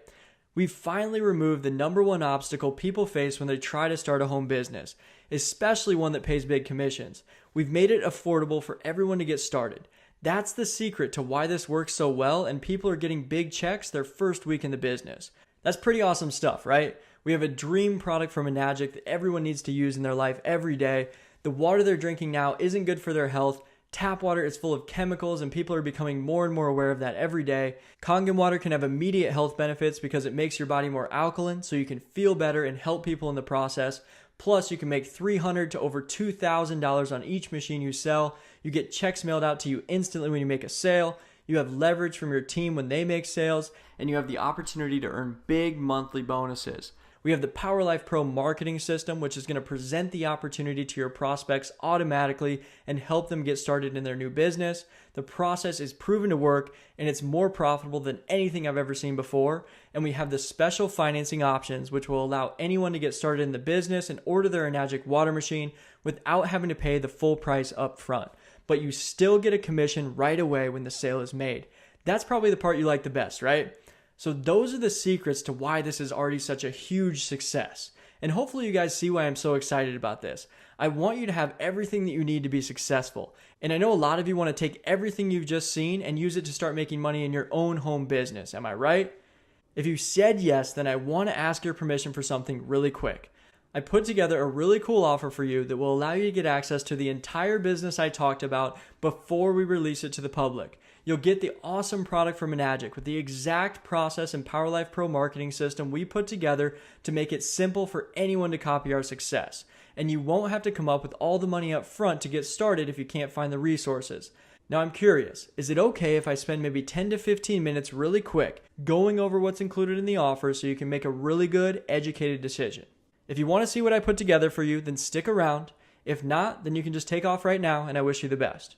We've finally removed the number one obstacle people face when they try to start a home business, especially one that pays big commissions. We've made it affordable for everyone to get started. That's the secret to why this works so well and people are getting big checks their first week in the business. That's pretty awesome stuff, right? We have a dream product from Enagic that everyone needs to use in their life every day. The water they're drinking now isn't good for their health. Tap water is full of chemicals and people are becoming more and more aware of that every day. Kangen water can have immediate health benefits because it makes your body more alkaline so you can feel better and help people in the process. Plus, you can make $300 to over $2,000 on each machine you sell. You get checks mailed out to you instantly when you make a sale. You have leverage from your team when they make sales, and you have the opportunity to earn big monthly bonuses. We have the PowerLifePro marketing system, which is going to present the opportunity to your prospects automatically and help them get started in their new business. The process is proven to work, and it's more profitable than anything I've ever seen before. And we have the special financing options, which will allow anyone to get started in the business and order their Enagic water machine without having to pay the full price up front. But you still get a commission right away when the sale is made. That's probably the part you like the best, right? So those are the secrets to why this is already such a huge success. And hopefully you guys see why I'm so excited about this. I want you to have everything that you need to be successful. And I know a lot of you want to take everything you've just seen and use it to start making money in your own home business. Am I right? If you said yes, then I want to ask your permission for something really quick. I put together a really cool offer for you that will allow you to get access to the entire business I talked about before we release it to the public. You'll get the awesome product from Enagic with the exact process and PowerLifePro marketing system we put together to make it simple for anyone to copy our success. And you won't have to come up with all the money up front to get started if you can't find the resources. Now I'm curious, is it okay if I spend maybe 10 to 15 minutes really quick going over what's included in the offer so you can make a really good, educated decision? If you want to see what I put together for you, then stick around. If not, then you can just take off right now and I wish you the best.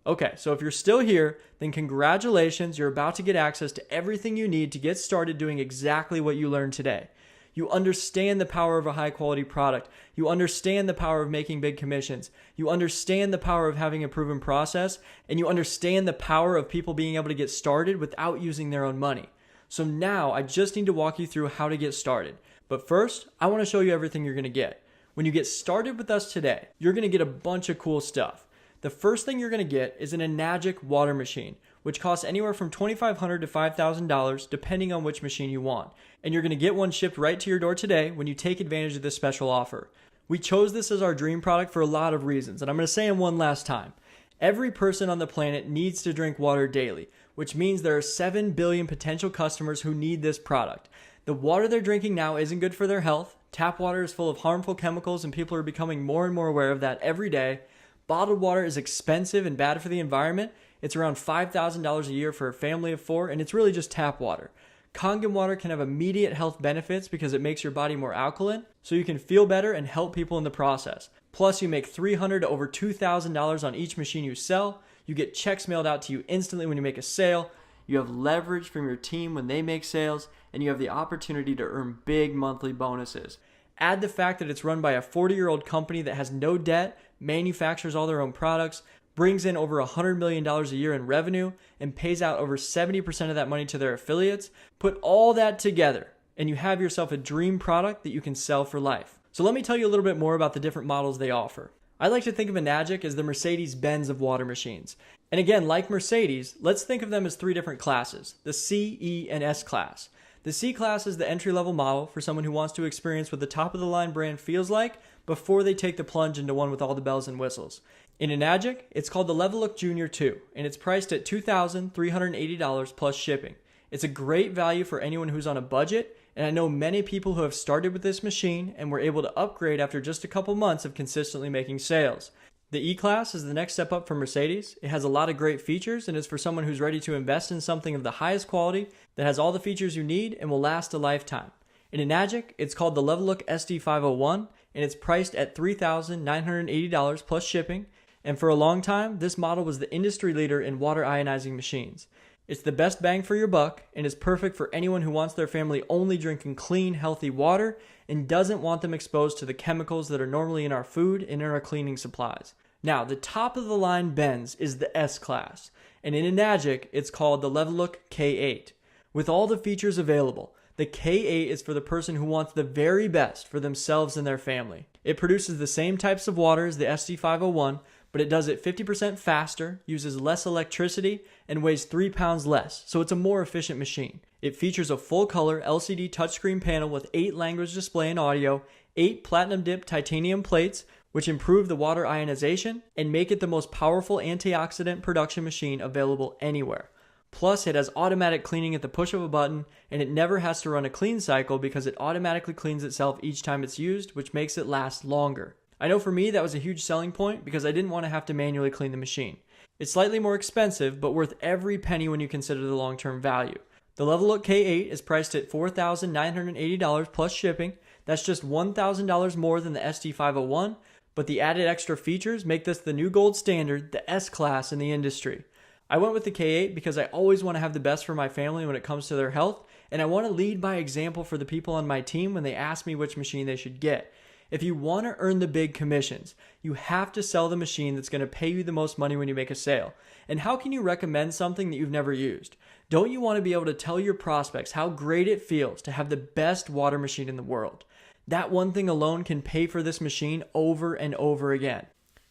Okay, so if you're still here, then congratulations, you're about to get access to everything you need to get started doing exactly what you learned today. You understand the power of a high quality product. You understand the power of making big commissions. You understand the power of having a proven process, and you understand the power of people being able to get started without using their own money. So now I just need to walk you through how to get started. But first, I want to show you everything you're going to get. When you get started with us today, you're going to get a bunch of cool stuff. The first thing you're going to get is an Enagic water machine, which costs anywhere from $2,500 to $5,000 depending on which machine you want. And you're going to get one shipped right to your door today when you take advantage of this special offer. We chose this as our dream product for a lot of reasons, and I'm going to say them one last time. Every person on the planet needs to drink water daily, which means there are 7 billion potential customers who need this product. The water they're drinking now isn't good for their health. Tap water is full of harmful chemicals, and people are becoming more and more aware of that every day. Bottled water is expensive and bad for the environment. It's around $5,000 a year for a family of 4, and it's really just tap water. Kangen water can have immediate health benefits because it makes your body more alkaline, so you can feel better and help people in the process. Plus, you make $300 to over $2,000 on each machine you sell. You get checks mailed out to you instantly when you make a sale. You have leverage from your team when they make sales, and you have the opportunity to earn big monthly bonuses. Add the fact that it's run by a 40-year-old company that has no debt, manufactures all their own products, brings in over $100 million a year in revenue, and pays out over 70% of that money to their affiliates. Put all that together, and you have yourself a dream product that you can sell for life. So let me tell you a little bit more about the different models they offer. I like to think of Enagic as the Mercedes-Benz of water machines. And again, like Mercedes, let's think of them as 3 different classes, the C, E, and S class. The C class is the entry-level model for someone who wants to experience what the top-of-the-line brand feels like before they take the plunge into one with all the bells and whistles. In Enagic, it's called the Level Look Junior 2, and it's priced at $2,380 plus shipping. It's a great value for anyone who's on a budget, and I know many people who have started with this machine and were able to upgrade after just a couple months of consistently making sales. The E-Class is the next step up from Mercedes. It has a lot of great features and is for someone who's ready to invest in something of the highest quality that has all the features you need and will last a lifetime. In Enagic, it's called the Level Look SD501, and it's priced at $3,980 plus shipping. And for a long time, this model was the industry leader in water ionizing machines. It's the best bang for your buck and is perfect for anyone who wants their family only drinking clean, healthy water and doesn't want them exposed to the chemicals that are normally in our food and in our cleaning supplies. Now, the top of the line Benz is the S class, and in Enagic, it's called the Level Look K8. With all the features available, the K8 is for the person who wants the very best for themselves and their family. It produces the same types of water as the SD501, but it does it 50% faster, uses less electricity, and weighs 3 pounds less, so it's a more efficient machine. It features a full-color LCD touchscreen panel with 8 language display and audio, 8 platinum-dipped titanium plates, which improve the water ionization and make it the most powerful antioxidant production machine available anywhere. Plus, it has automatic cleaning at the push of a button, and it never has to run a clean cycle because it automatically cleans itself each time it's used, which makes it last longer. I know for me that was a huge selling point because I didn't want to have to manually clean the machine. It's slightly more expensive, but worth every penny when you consider the long-term value. The Level Look K8 is priced at $4,980 plus shipping. That's just $1,000 more than the SD501, but the added extra features make this the new gold standard, the S class in the industry. I went with the K8 because I always want to have the best for my family when it comes to their health, and I want to lead by example for the people on my team when they ask me which machine they should get. If you want to earn the big commissions, you have to sell the machine that's going to pay you the most money when you make a sale. And how can you recommend something that you've never used? Don't you want to be able to tell your prospects how great it feels to have the best water machine in the world? That one thing alone can pay for this machine over and over again.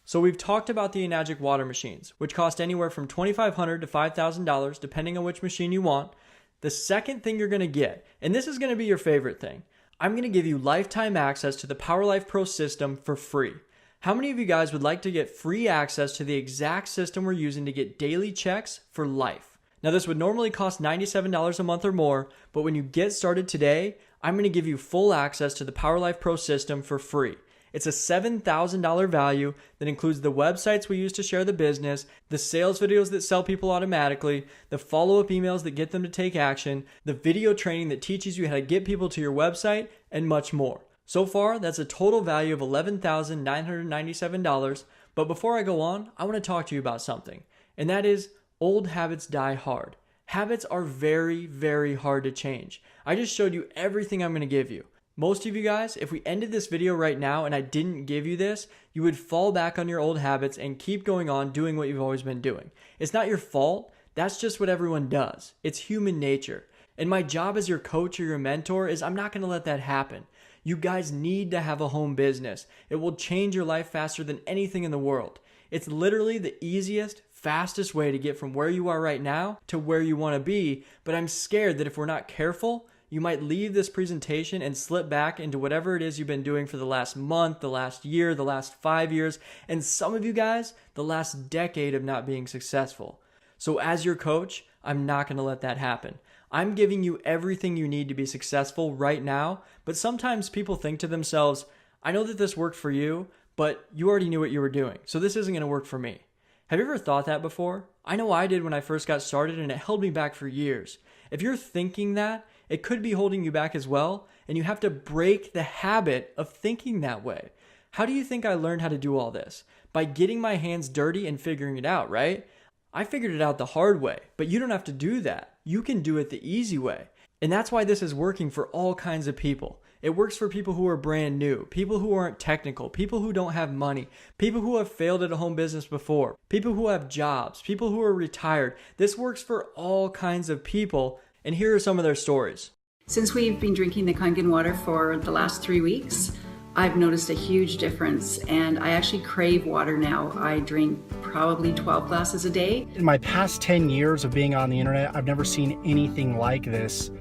So we've talked about the Enagic water machines, which cost anywhere from $2,500 to $5,000 depending on which machine you want. The second thing you're going to get, and this is going to be your favorite thing, I'm going to give you lifetime access to the PowerLifePro system for free. How many of you guys would like to get free access to the exact system we're using to get daily checks for life? Now, this would normally cost $97 a month or more, but when you get started today, I'm going to give you full access to the PowerLifePro system for free. It's a $7,000 value that includes the websites we use to share the business, the sales videos that sell people automatically, the follow-up emails that get them to take action, the video training that teaches you how to get people to your website, and much more. So far, that's a total value of $11,997. But before I go on, I want to talk to you about something, and that is old habits die hard. Habits are very, very hard to change. I just showed you everything I'm going to give you. Most of you guys, if we ended this video right now and I didn't give you this, you would fall back on your old habits and keep going on doing what you've always been doing. It's not your fault. That's just what everyone does. It's human nature. And my job as your coach or your mentor is I'm not going to let that happen. You guys need to have a home business. It will change your life faster than anything in the world. It's literally the easiest, fastest way to get from where you are right now to where you want to be, but I'm scared that if we're not careful, you might leave this presentation and slip back into whatever it is you've been doing for the last month, the last year, the last 5 years, and some of you guys, the last decade of not being successful. So as your coach, I'm not going to let that happen. I'm giving you everything you need to be successful right now, but sometimes people think to themselves, I know that this worked for you, but you already knew what you were doing, so this isn't going to work for me. Have you ever thought that before? I know I did when I first got started, and it held me back for years. If you're thinking that, it could be holding you back as well, and you have to break the habit of thinking that way. How do you think I learned how to do all this? By getting my hands dirty and figuring it out, right? I figured it out the hard way, but you don't have to do that. You can do it the easy way. And that's why this is working for all kinds of people. It works for people who are brand new, people who aren't technical, people who don't have money, people who have failed at a home business before, people who have jobs, people who are retired. This works for all kinds of people. And here are some of their stories. Since we've been drinking the Kangen water for the last 3 weeks, I've noticed a huge difference, and I actually crave water now. I drink probably 12 glasses a day. In my past 10 years of being on the internet, I've never seen anything like this,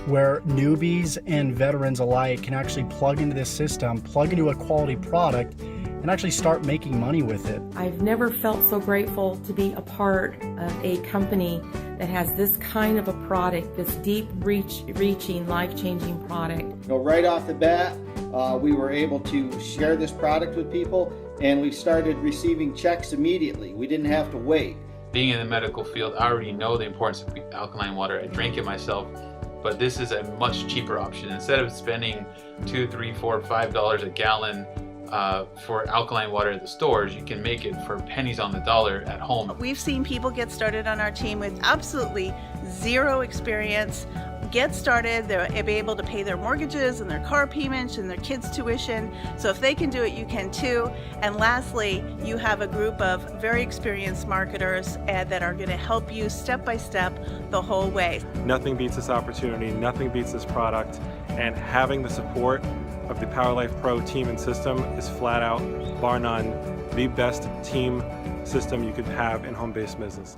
where newbies and veterans alike can actually plug into this system, plug into a quality product, and actually start making money with it. I've never felt so grateful to be a part of a company that has this kind of a product, this deep reaching, life-changing product. Right off the bat, we were able to share this product with people, and we started receiving checks immediately. We didn't have to wait. Being in the medical field, I already know the importance of alkaline water. I drink it myself, but this is a much cheaper option. Instead of spending $2, $3, $4, $5 a gallon for alkaline water at the stores, you can make it for pennies on the dollar at home. We've seen people get started on our team with absolutely zero experience. Get started, they'll be able to pay their mortgages and their car payments and their kids' tuition. So if they can do it, you can too. And lastly, you have a group of very experienced marketers that are going to help you step by step the whole way. Nothing beats this opportunity, nothing beats this product, and having the support of the PowerLifePro team and system is flat out, bar none, the best team system you could have in home-based business.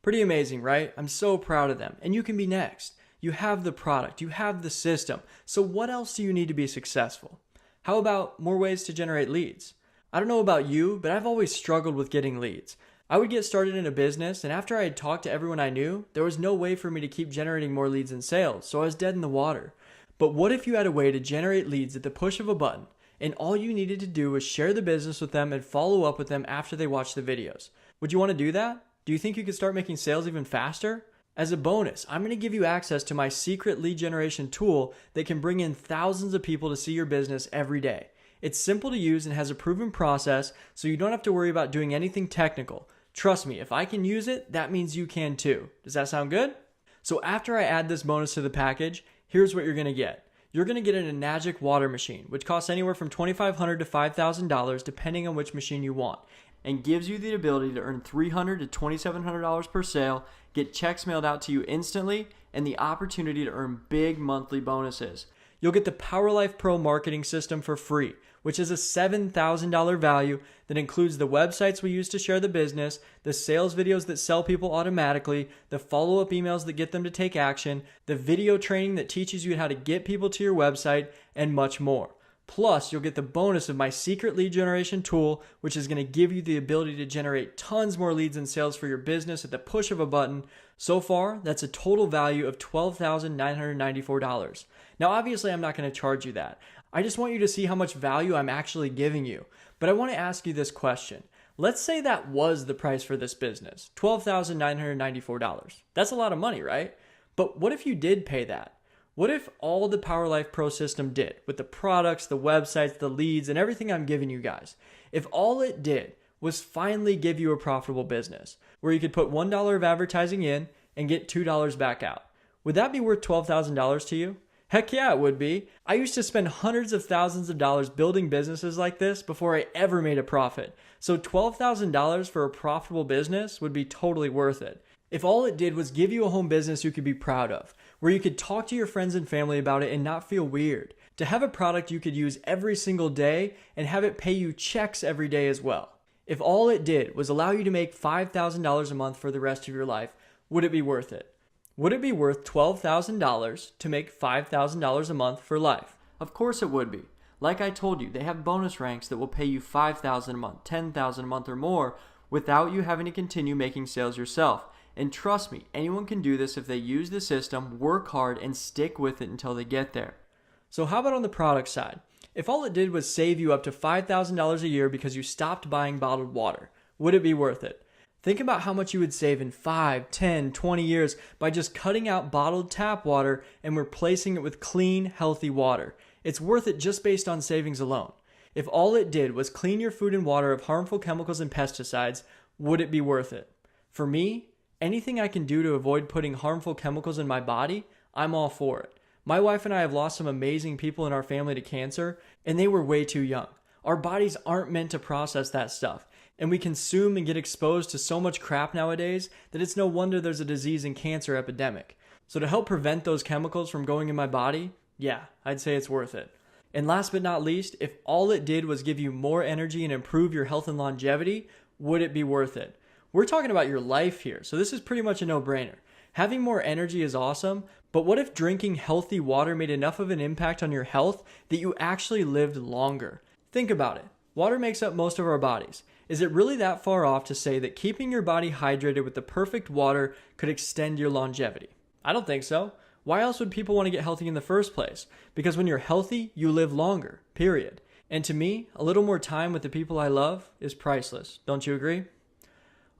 Pretty amazing, right? I'm so proud of them. And you can be next. You have the product, you have the system. So what else do you need to be successful? How about more ways to generate leads? I don't know about you, but I've always struggled with getting leads. I would get started in a business, and after I had talked to everyone I knew, there was no way for me to keep generating more leads and sales, so I was dead in the water. But what if you had a way to generate leads at the push of a button, and all you needed to do was share the business with them and follow up with them after they watched the videos? Would you want to do that? Do you think you could start making sales even faster? As a bonus, I'm going to give you access to my secret lead generation tool that can bring in thousands of people to see your business every day. It's simple to use and has a proven process, so you don't have to worry about doing anything technical. Trust me, if I can use it, that means you can too. Does that sound good? So after I add this bonus to the package, here's what you're going to get. You're going to get an Enagic water machine, which costs anywhere from $2,500 to $5,000 depending on which machine you want, and gives you the ability to earn $300 to $2,700 per sale, get checks mailed out to you instantly, and the opportunity to earn big monthly bonuses. You'll get the PowerLifePro marketing system for free, which is a $7,000 value that includes the websites we use to share the business, the sales videos that sell people automatically, the follow-up emails that get them to take action, the video training that teaches you how to get people to your website, and much more. Plus, you'll get the bonus of my secret lead generation tool, which is going to give you the ability to generate tons more leads and sales for your business at the push of a button. So far, that's a total value of $12,994. Now, obviously, I'm not going to charge you that. I just want you to see how much value I'm actually giving you. But I want to ask you this question. Let's say that was the price for this business, $12,994. That's a lot of money, right? But what if you did pay that? What if all the PowerLifePro system did, with the products, the websites, the leads, and everything I'm giving you guys, if all it did was finally give you a profitable business, where you could put $1 of advertising in and get $2 back out? Would that be worth $12,000 to you? Heck yeah, it would be. I used to spend hundreds of thousands of dollars building businesses like this before I ever made a profit. So $12,000 for a profitable business would be totally worth it. If all it did was give you a home business you could be proud of, where you could talk to your friends and family about it and not feel weird, To have a product you could use every single day and have it pay you checks every day as well. If all it did was allow you to make $5,000 a month for the rest of your life, would it be worth it? Would it be worth $12,000 to make $5,000 a month for life? Of course it would be. Like I told you, they have bonus ranks that will pay you $5,000 a month, $10,000 a month or more without you having to continue making sales yourself. And trust me, anyone can do this if they use the system, work hard, and stick with it until they get there. So how about on the product side? If all it did was save you up to $5,000 a year because you stopped buying bottled water, would it be worth it? Think about how much you would save in 5, 10, 20 years by just cutting out bottled tap water and replacing it with clean, healthy water. It's worth it just based on savings alone. If all it did was clean your food and water of harmful chemicals and pesticides, would it be worth it? For me, anything I can do to avoid putting harmful chemicals in my body, I'm all for it. My wife and I have lost some amazing people in our family to cancer, and they were way too young. Our bodies aren't meant to process that stuff, and we consume and get exposed to so much crap nowadays that it's no wonder there's a disease and cancer epidemic. So to help prevent those chemicals from going in my body, yeah, I'd say it's worth it. And last but not least, if all it did was give you more energy and improve your health and longevity, would it be worth it? We're talking about your life here, so this is pretty much a no-brainer. Having more energy is awesome, but what if drinking healthy water made enough of an impact on your health that you actually lived longer? Think about it. Water makes up most of our bodies. Is it really that far off to say that keeping your body hydrated with the perfect water could extend your longevity? I don't think so. Why else would people want to get healthy in the first place? Because when you're healthy, you live longer, period. And to me, a little more time with the people I love is priceless. Don't you agree?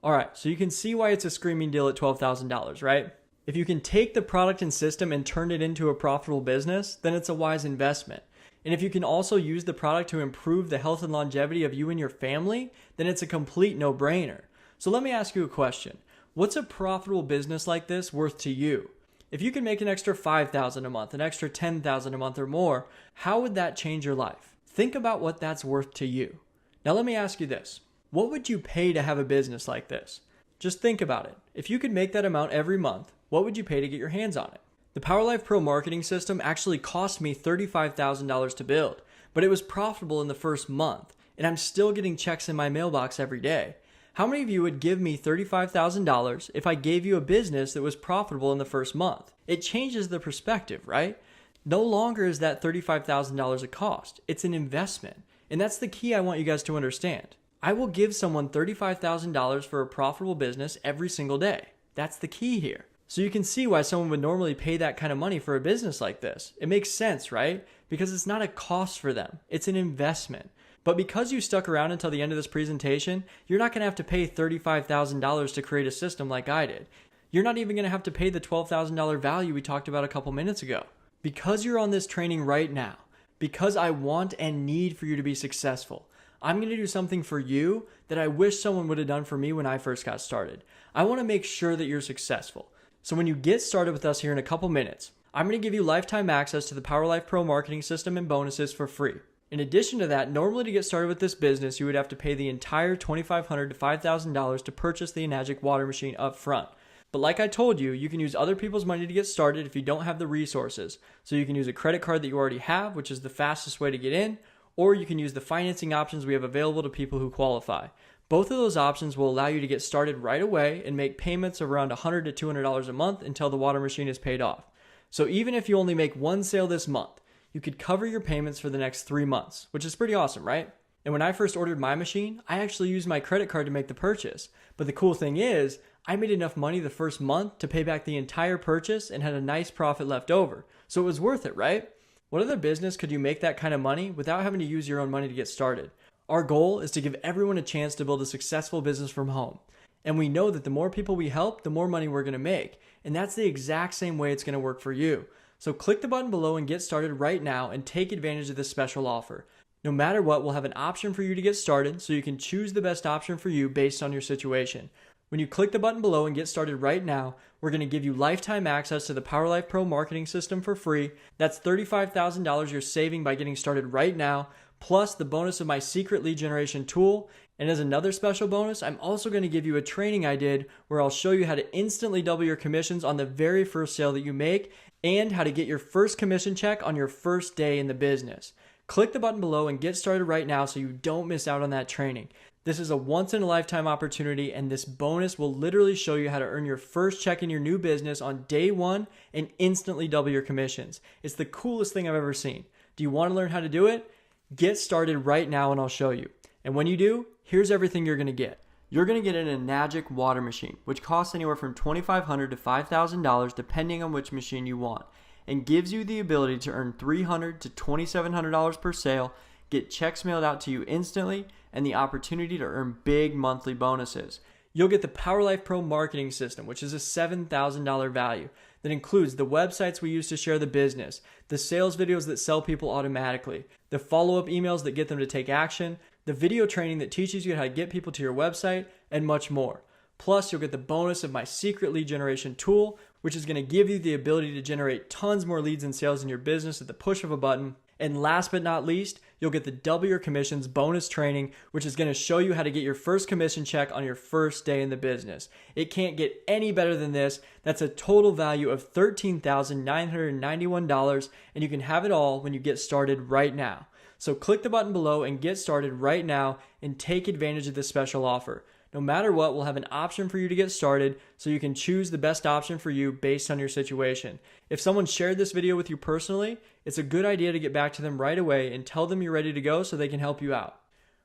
Alright, so you can see why it's a screaming deal at $12,000, right? If you can take the product and system and turn it into a profitable business, then it's a wise investment. And if you can also use the product to improve the health and longevity of you and your family, then it's a complete no-brainer. So let me ask you a question. What's a profitable business like this worth to you? If you can make an extra $5,000 a month, an extra $10,000 a month or more, how would that change your life? Think about what that's worth to you. Now let me ask you this. What would you pay to have a business like this? Just think about it. If you could make that amount every month, what would you pay to get your hands on it? The PowerLifePro marketing system actually cost me $35,000 to build, but it was profitable in the first month, and I'm still getting checks in my mailbox every day. How many of you would give me $35,000 if I gave you a business that was profitable in the first month? It changes the perspective, right? No longer is that $35,000 a cost. It's an investment. And that's the key I want you guys to understand. I will give someone $35,000 for a profitable business every single day. That's the key here. So you can see why someone would normally pay that kind of money for a business like this. It makes sense, right? Because it's not a cost for them. It's an investment. But because you stuck around until the end of this presentation, you're not going to have to pay $35,000 to create a system like I did. You're not even going to have to pay the $12,000 value we talked about a couple minutes ago. Because you're on this training right now, because I want and need for you to be successful, I'm going to do something for you that I wish someone would have done for me when I first got started. I want to make sure that you're successful. So when you get started with us here in a couple minutes, I'm going to give you lifetime access to the PowerLifePro marketing system and bonuses for free. In addition to that, normally to get started with this business, you would have to pay the entire $2,500 to $5,000 to purchase the Enagic water machine up front. But like I told you, you can use other people's money to get started if you don't have the resources. So you can use a credit card that you already have, which is the fastest way to get in, or you can use the financing options we have available to people who qualify. Both of those options will allow you to get started right away and make payments of around $100 to $200 a month until the water machine is paid off. So even if you only make one sale this month, you could cover your payments for the next 3 months, which is pretty awesome, right? And when I first ordered my machine, I actually used my credit card to make the purchase. But the cool thing is, I made enough money the first month to pay back the entire purchase and had a nice profit left over. So it was worth it, right? What other business could you make that kind of money without having to use your own money to get started? Our goal is to give everyone a chance to build a successful business from home. And we know that the more people we help, the more money we're going to make. And that's the exact same way it's going to work for you. So click the button below and get started right now and take advantage of this special offer. No matter what, we'll have an option for you to get started so you can choose the best option for you based on your situation. When you click the button below and get started right now, we're going to give you lifetime access to the PowerLifePro marketing system for free. That's $35,000 you're saving by getting started right now, plus the bonus of my secret lead generation tool. And as another special bonus, I'm also going to give you a training I did where I'll show you how to instantly double your commissions on the very first sale that you make and how to get your first commission check on your first day in the business. Click the button below and get started right now so you don't miss out on that training. This is a once-in-a-lifetime opportunity, and this bonus will literally show you how to earn your first check in your new business on day one and instantly double your commissions. It's the coolest thing I've ever seen. Do you want to learn how to do it? Get started right now and I'll show you. And when you do, here's everything you're going to get. You're going to get an Enagic water machine, which costs anywhere from $2,500 to $5,000 depending on which machine you want, and gives you the ability to earn $300 to $2,700 per sale, get checks mailed out to you instantly, and the opportunity to earn big monthly bonuses. You'll get the PowerLifePro marketing system, which is a $7,000 value that includes the websites we use to share the business, the sales videos that sell people automatically, the follow-up emails that get them to take action, the video training that teaches you how to get people to your website, and much more. Plus, you'll get the bonus of my secret lead generation tool, which is going to give you the ability to generate tons more leads and sales in your business at the push of a button. And last but not least, you'll get the double your commissions bonus training, which is going to show you how to get your first commission check on your first day in the business. It can't get any better than this. That's a total value of $13,991, and you can have it all when you get started right now. So click the button below and get started right now and take advantage of this special offer. No matter what, we'll have an option for you to get started so you can choose the best option for you based on your situation. If someone shared this video with you personally, it's a good idea to get back to them right away and tell them you're ready to go so they can help you out.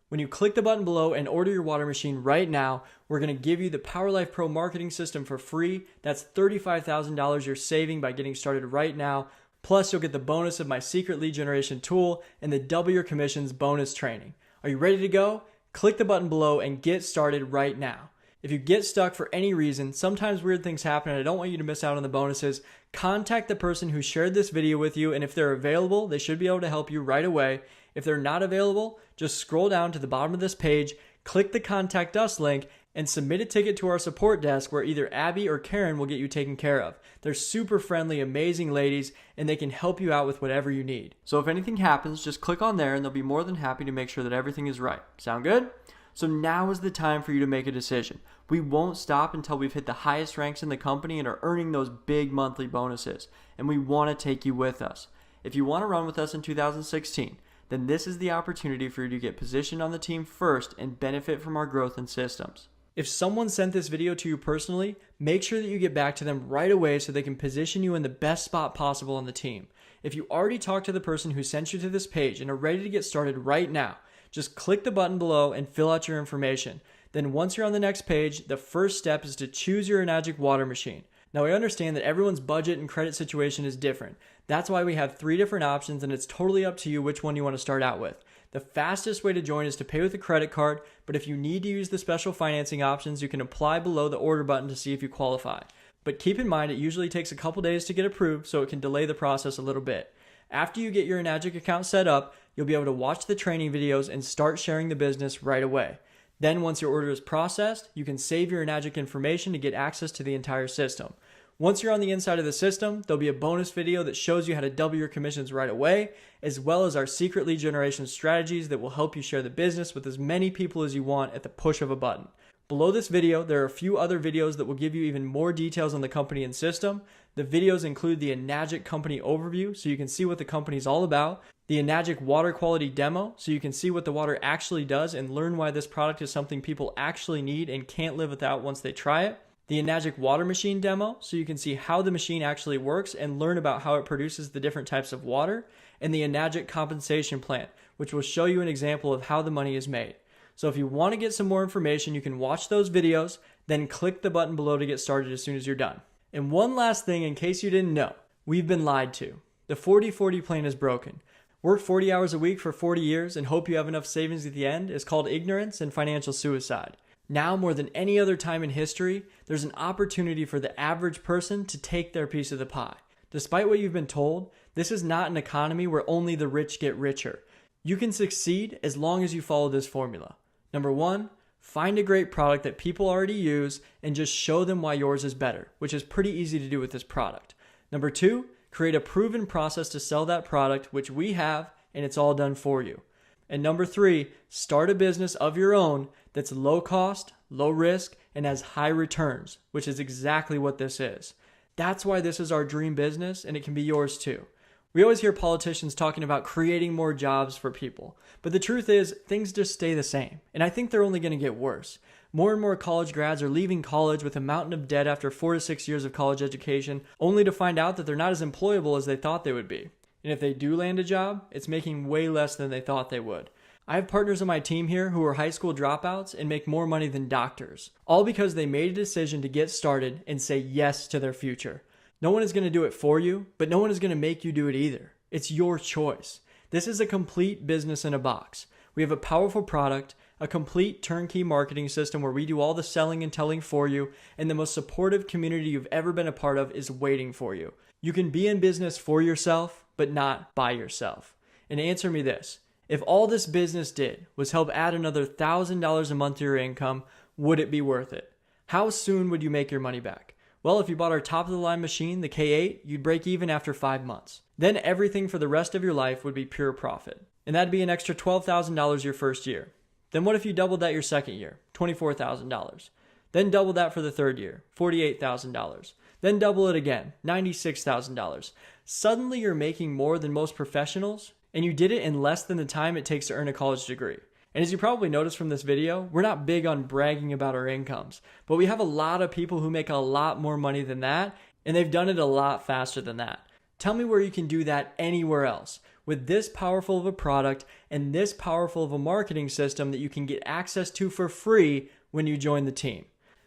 When you click the button below and order your water machine right now, we're going to give you the PowerLifePro marketing system for free. That's $35,000 you're saving by getting started right now. Plus, you'll get the bonus of my secret lead generation tool and the double your commissions bonus training. Are you ready to go? Click the button below and get started right now. If you get stuck for any reason, sometimes weird things happen and I don't want you to miss out on the bonuses, contact the person who shared this video with you, and if they're available, they should be able to help you right away. If they're not available, just scroll down to the bottom of this page, click the Contact Us link, and submit a ticket to our support desk where either Abby or Karen will get you taken care of. They're super friendly, amazing ladies, and they can help you out with whatever you need. So if anything happens, just click on there and they'll be more than happy to make sure that everything is right. Sound good? So now is the time for you to make a decision. We won't stop until we've hit the highest ranks in the company and are earning those big monthly bonuses. And we want to take you with us. If you want to run with us in 2016, then this is the opportunity for you to get positioned on the team first and benefit from our growth and systems. If someone sent this video to you personally, make sure that you get back to them right away so they can position you in the best spot possible on the team. If you already talked to the person who sent you to this page and are ready to get started right now, just click the button below and fill out your information. Then once you're on the next page, the first step is to choose your Enagic water machine. Now, I understand that everyone's budget and credit situation is different. That's why we have 3 different options, and it's totally up to you which one you want to start out with. The fastest way to join is to pay with a credit card, but if you need to use the special financing options, you can apply below the order button to see if you qualify. But keep in mind, it usually takes a couple days to get approved, so it can delay the process a little bit. After you get your Enagic account set up, you'll be able to watch the training videos and start sharing the business right away. Then once your order is processed, you can save your Enagic information to get access to the entire system. Once you're on the inside of the system, there'll be a bonus video that shows you how to double your commissions right away, as well as our secret lead generation strategies that will help you share the business with as many people as you want at the push of a button. Below this video, there are a few other videos that will give you even more details on the company and system. The videos include the Enagic company overview, so you can see what the company is all about, the Enagic water quality demo, so you can see what the water actually does and learn why this product is something people actually need and can't live without once they try it, the Enagic water machine demo, so you can see how the machine actually works and learn about how it produces the different types of water, and the Enagic compensation plan, which will show you an example of how the money is made. So if you want to get some more information, you can watch those videos, then click the button below to get started as soon as you're done. And one last thing in case you didn't know, we've been lied to. The 40-40 plan is broken. Work 40 hours a week for 40 years and hope you have enough savings at the end is called ignorance and financial suicide. Now, more than any other time in history, there's an opportunity for the average person to take their piece of the pie. Despite what you've been told, this is not an economy where only the rich get richer. You can succeed as long as you follow this formula. Number 1, find a great product that people already use and just show them why yours is better, which is pretty easy to do with this product. Number 2, create a proven process to sell that product, which we have, and it's all done for you. And number 3, start a business of your own that's low cost, low risk, and has high returns, which is exactly what this is. That's why this is our dream business, and it can be yours too. We always hear politicians talking about creating more jobs for people, but the truth is things just stay the same, and I think they're only going to get worse. More and more college grads are leaving college with a mountain of debt after 4 to 6 years of college education, only to find out that they're not as employable as they thought they would be. And if they do land a job, it's making way less than they thought they would. I have partners on my team here who are high school dropouts and make more money than doctors, all because they made a decision to get started and say yes to their future. No one is going to do it for you, but no one is going to make you do it either. It's your choice. This is a complete business in a box. We have a powerful product, a complete turnkey marketing system where we do all the selling and telling for you, and the most supportive community you've ever been a part of is waiting for you. You can be in business for yourself, but not by yourself. And answer me this. If all this business did was help add another $1,000 a month to your income, would it be worth it? How soon would you make your money back? Well, if you bought our top-of-the-line machine, the K8, you'd break even after 5 months. Then everything for the rest of your life would be pure profit. And that'd be an extra $12,000 your first year. Then what if you doubled that your second year? $24,000. Then double that for the third year, $48,000. Then double it again, $96,000. Suddenly you're making more than most professionals, and you did it in less than the time it takes to earn a college degree. And as you probably noticed from this video, we're not big on bragging about our incomes, but we have a lot of people who make a lot more money than that, and they've done it a lot faster than that. Tell me where you can do that anywhere else with this powerful of a product and this powerful of a marketing system that you can get access to for free when you join the team.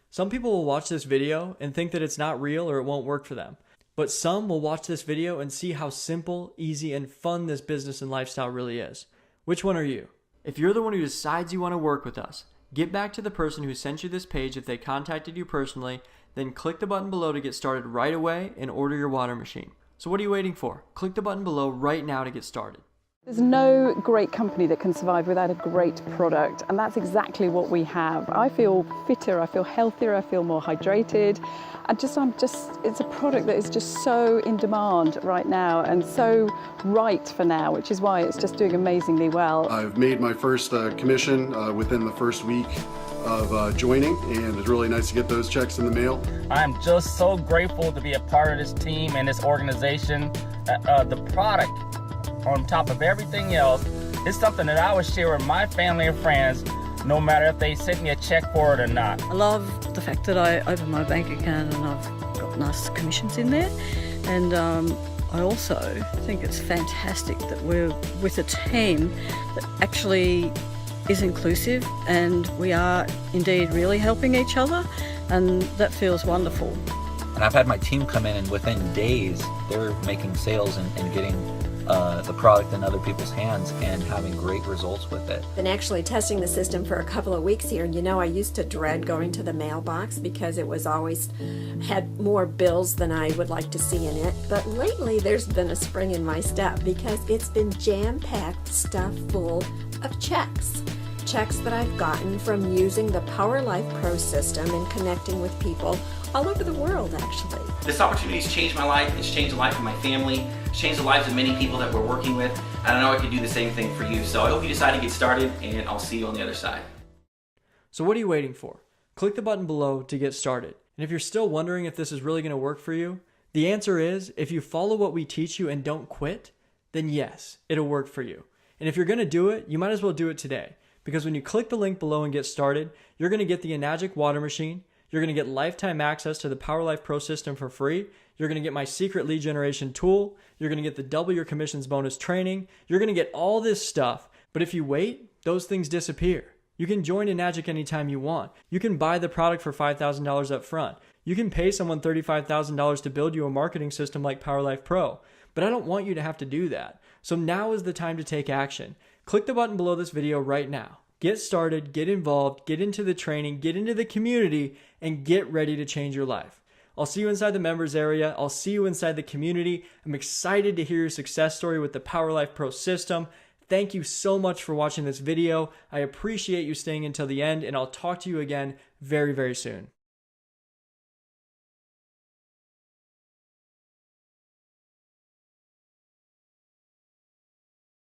Some people will watch this video and think that it's not real or it won't work for them, but some will watch this video and see how simple, easy, and fun this business and lifestyle really is. Which one are you? If you're the one who decides you want to work with us, get back to the person who sent you this page if they contacted you personally, then click the button below to get started right away and order your water machine. So what are you waiting for? Click the button below right now to get started. There's no great company that can survive without a great product, and that's exactly what we have. I feel fitter, I feel healthier, I feel more hydrated. It's a product that is just so in demand right now and so right for now, which is why it's just doing amazingly well. I've made my first commission within the first week of joining, and it's really nice to get those checks in the mail. I'm just so grateful to be a part of this team and this organization. The product, on top of everything else, is something that I would share with my family and friends, no matter if they send me a check for it or not. I love the fact that I opened my bank account and I've got nice commissions in there, and I also think it's fantastic that we're with a team that actually is inclusive, and we are indeed really helping each other, and that feels wonderful. And I've had my team come in, and within days they're making sales and getting the product in other people's hands and having great results with it. Been actually testing the system for a couple of weeks here, and you know, I used to dread going to the mailbox because it was always had more bills than I would like to see in it. But lately there's been a spring in my step because it's been jam-packed, stuffed full of checks. Checks that I've gotten from using the PowerLifePro system and connecting with people all over the world, actually. This opportunity has changed my life. It's changed the life of my family. It's changed the lives of many people that we're working with. And I know I can do the same thing for you. So I hope you decide to get started, and I'll see you on the other side. So what are you waiting for? Click the button below to get started. And if you're still wondering if this is really going to work for you, the answer is if you follow what we teach you and don't quit, then yes, it'll work for you. And if you're going to do it, you might as well do it today. Because when you click the link below and get started, you're going to get the Enagic water machine, you're going to get lifetime access to the PowerLifePro system for free, you're going to get my secret lead generation tool, you're going to get the double your commissions bonus training, you're going to get all this stuff. But if you wait, those things disappear. You can join Enagic anytime you want. You can buy the product for $5,000 up front. You can pay someone $35,000 to build you a marketing system like PowerLifePro. But I don't want you to have to do that. So now is the time to take action. Click the button below this video right now. Get started, get involved, get into the training, get into the community, and get ready to change your life. I'll see you inside the members area. I'll see you inside the community. I'm excited to hear your success story with the PowerLifePro system. Thank you so much for watching this video. I appreciate you staying until the end, and I'll talk to you again very, very soon.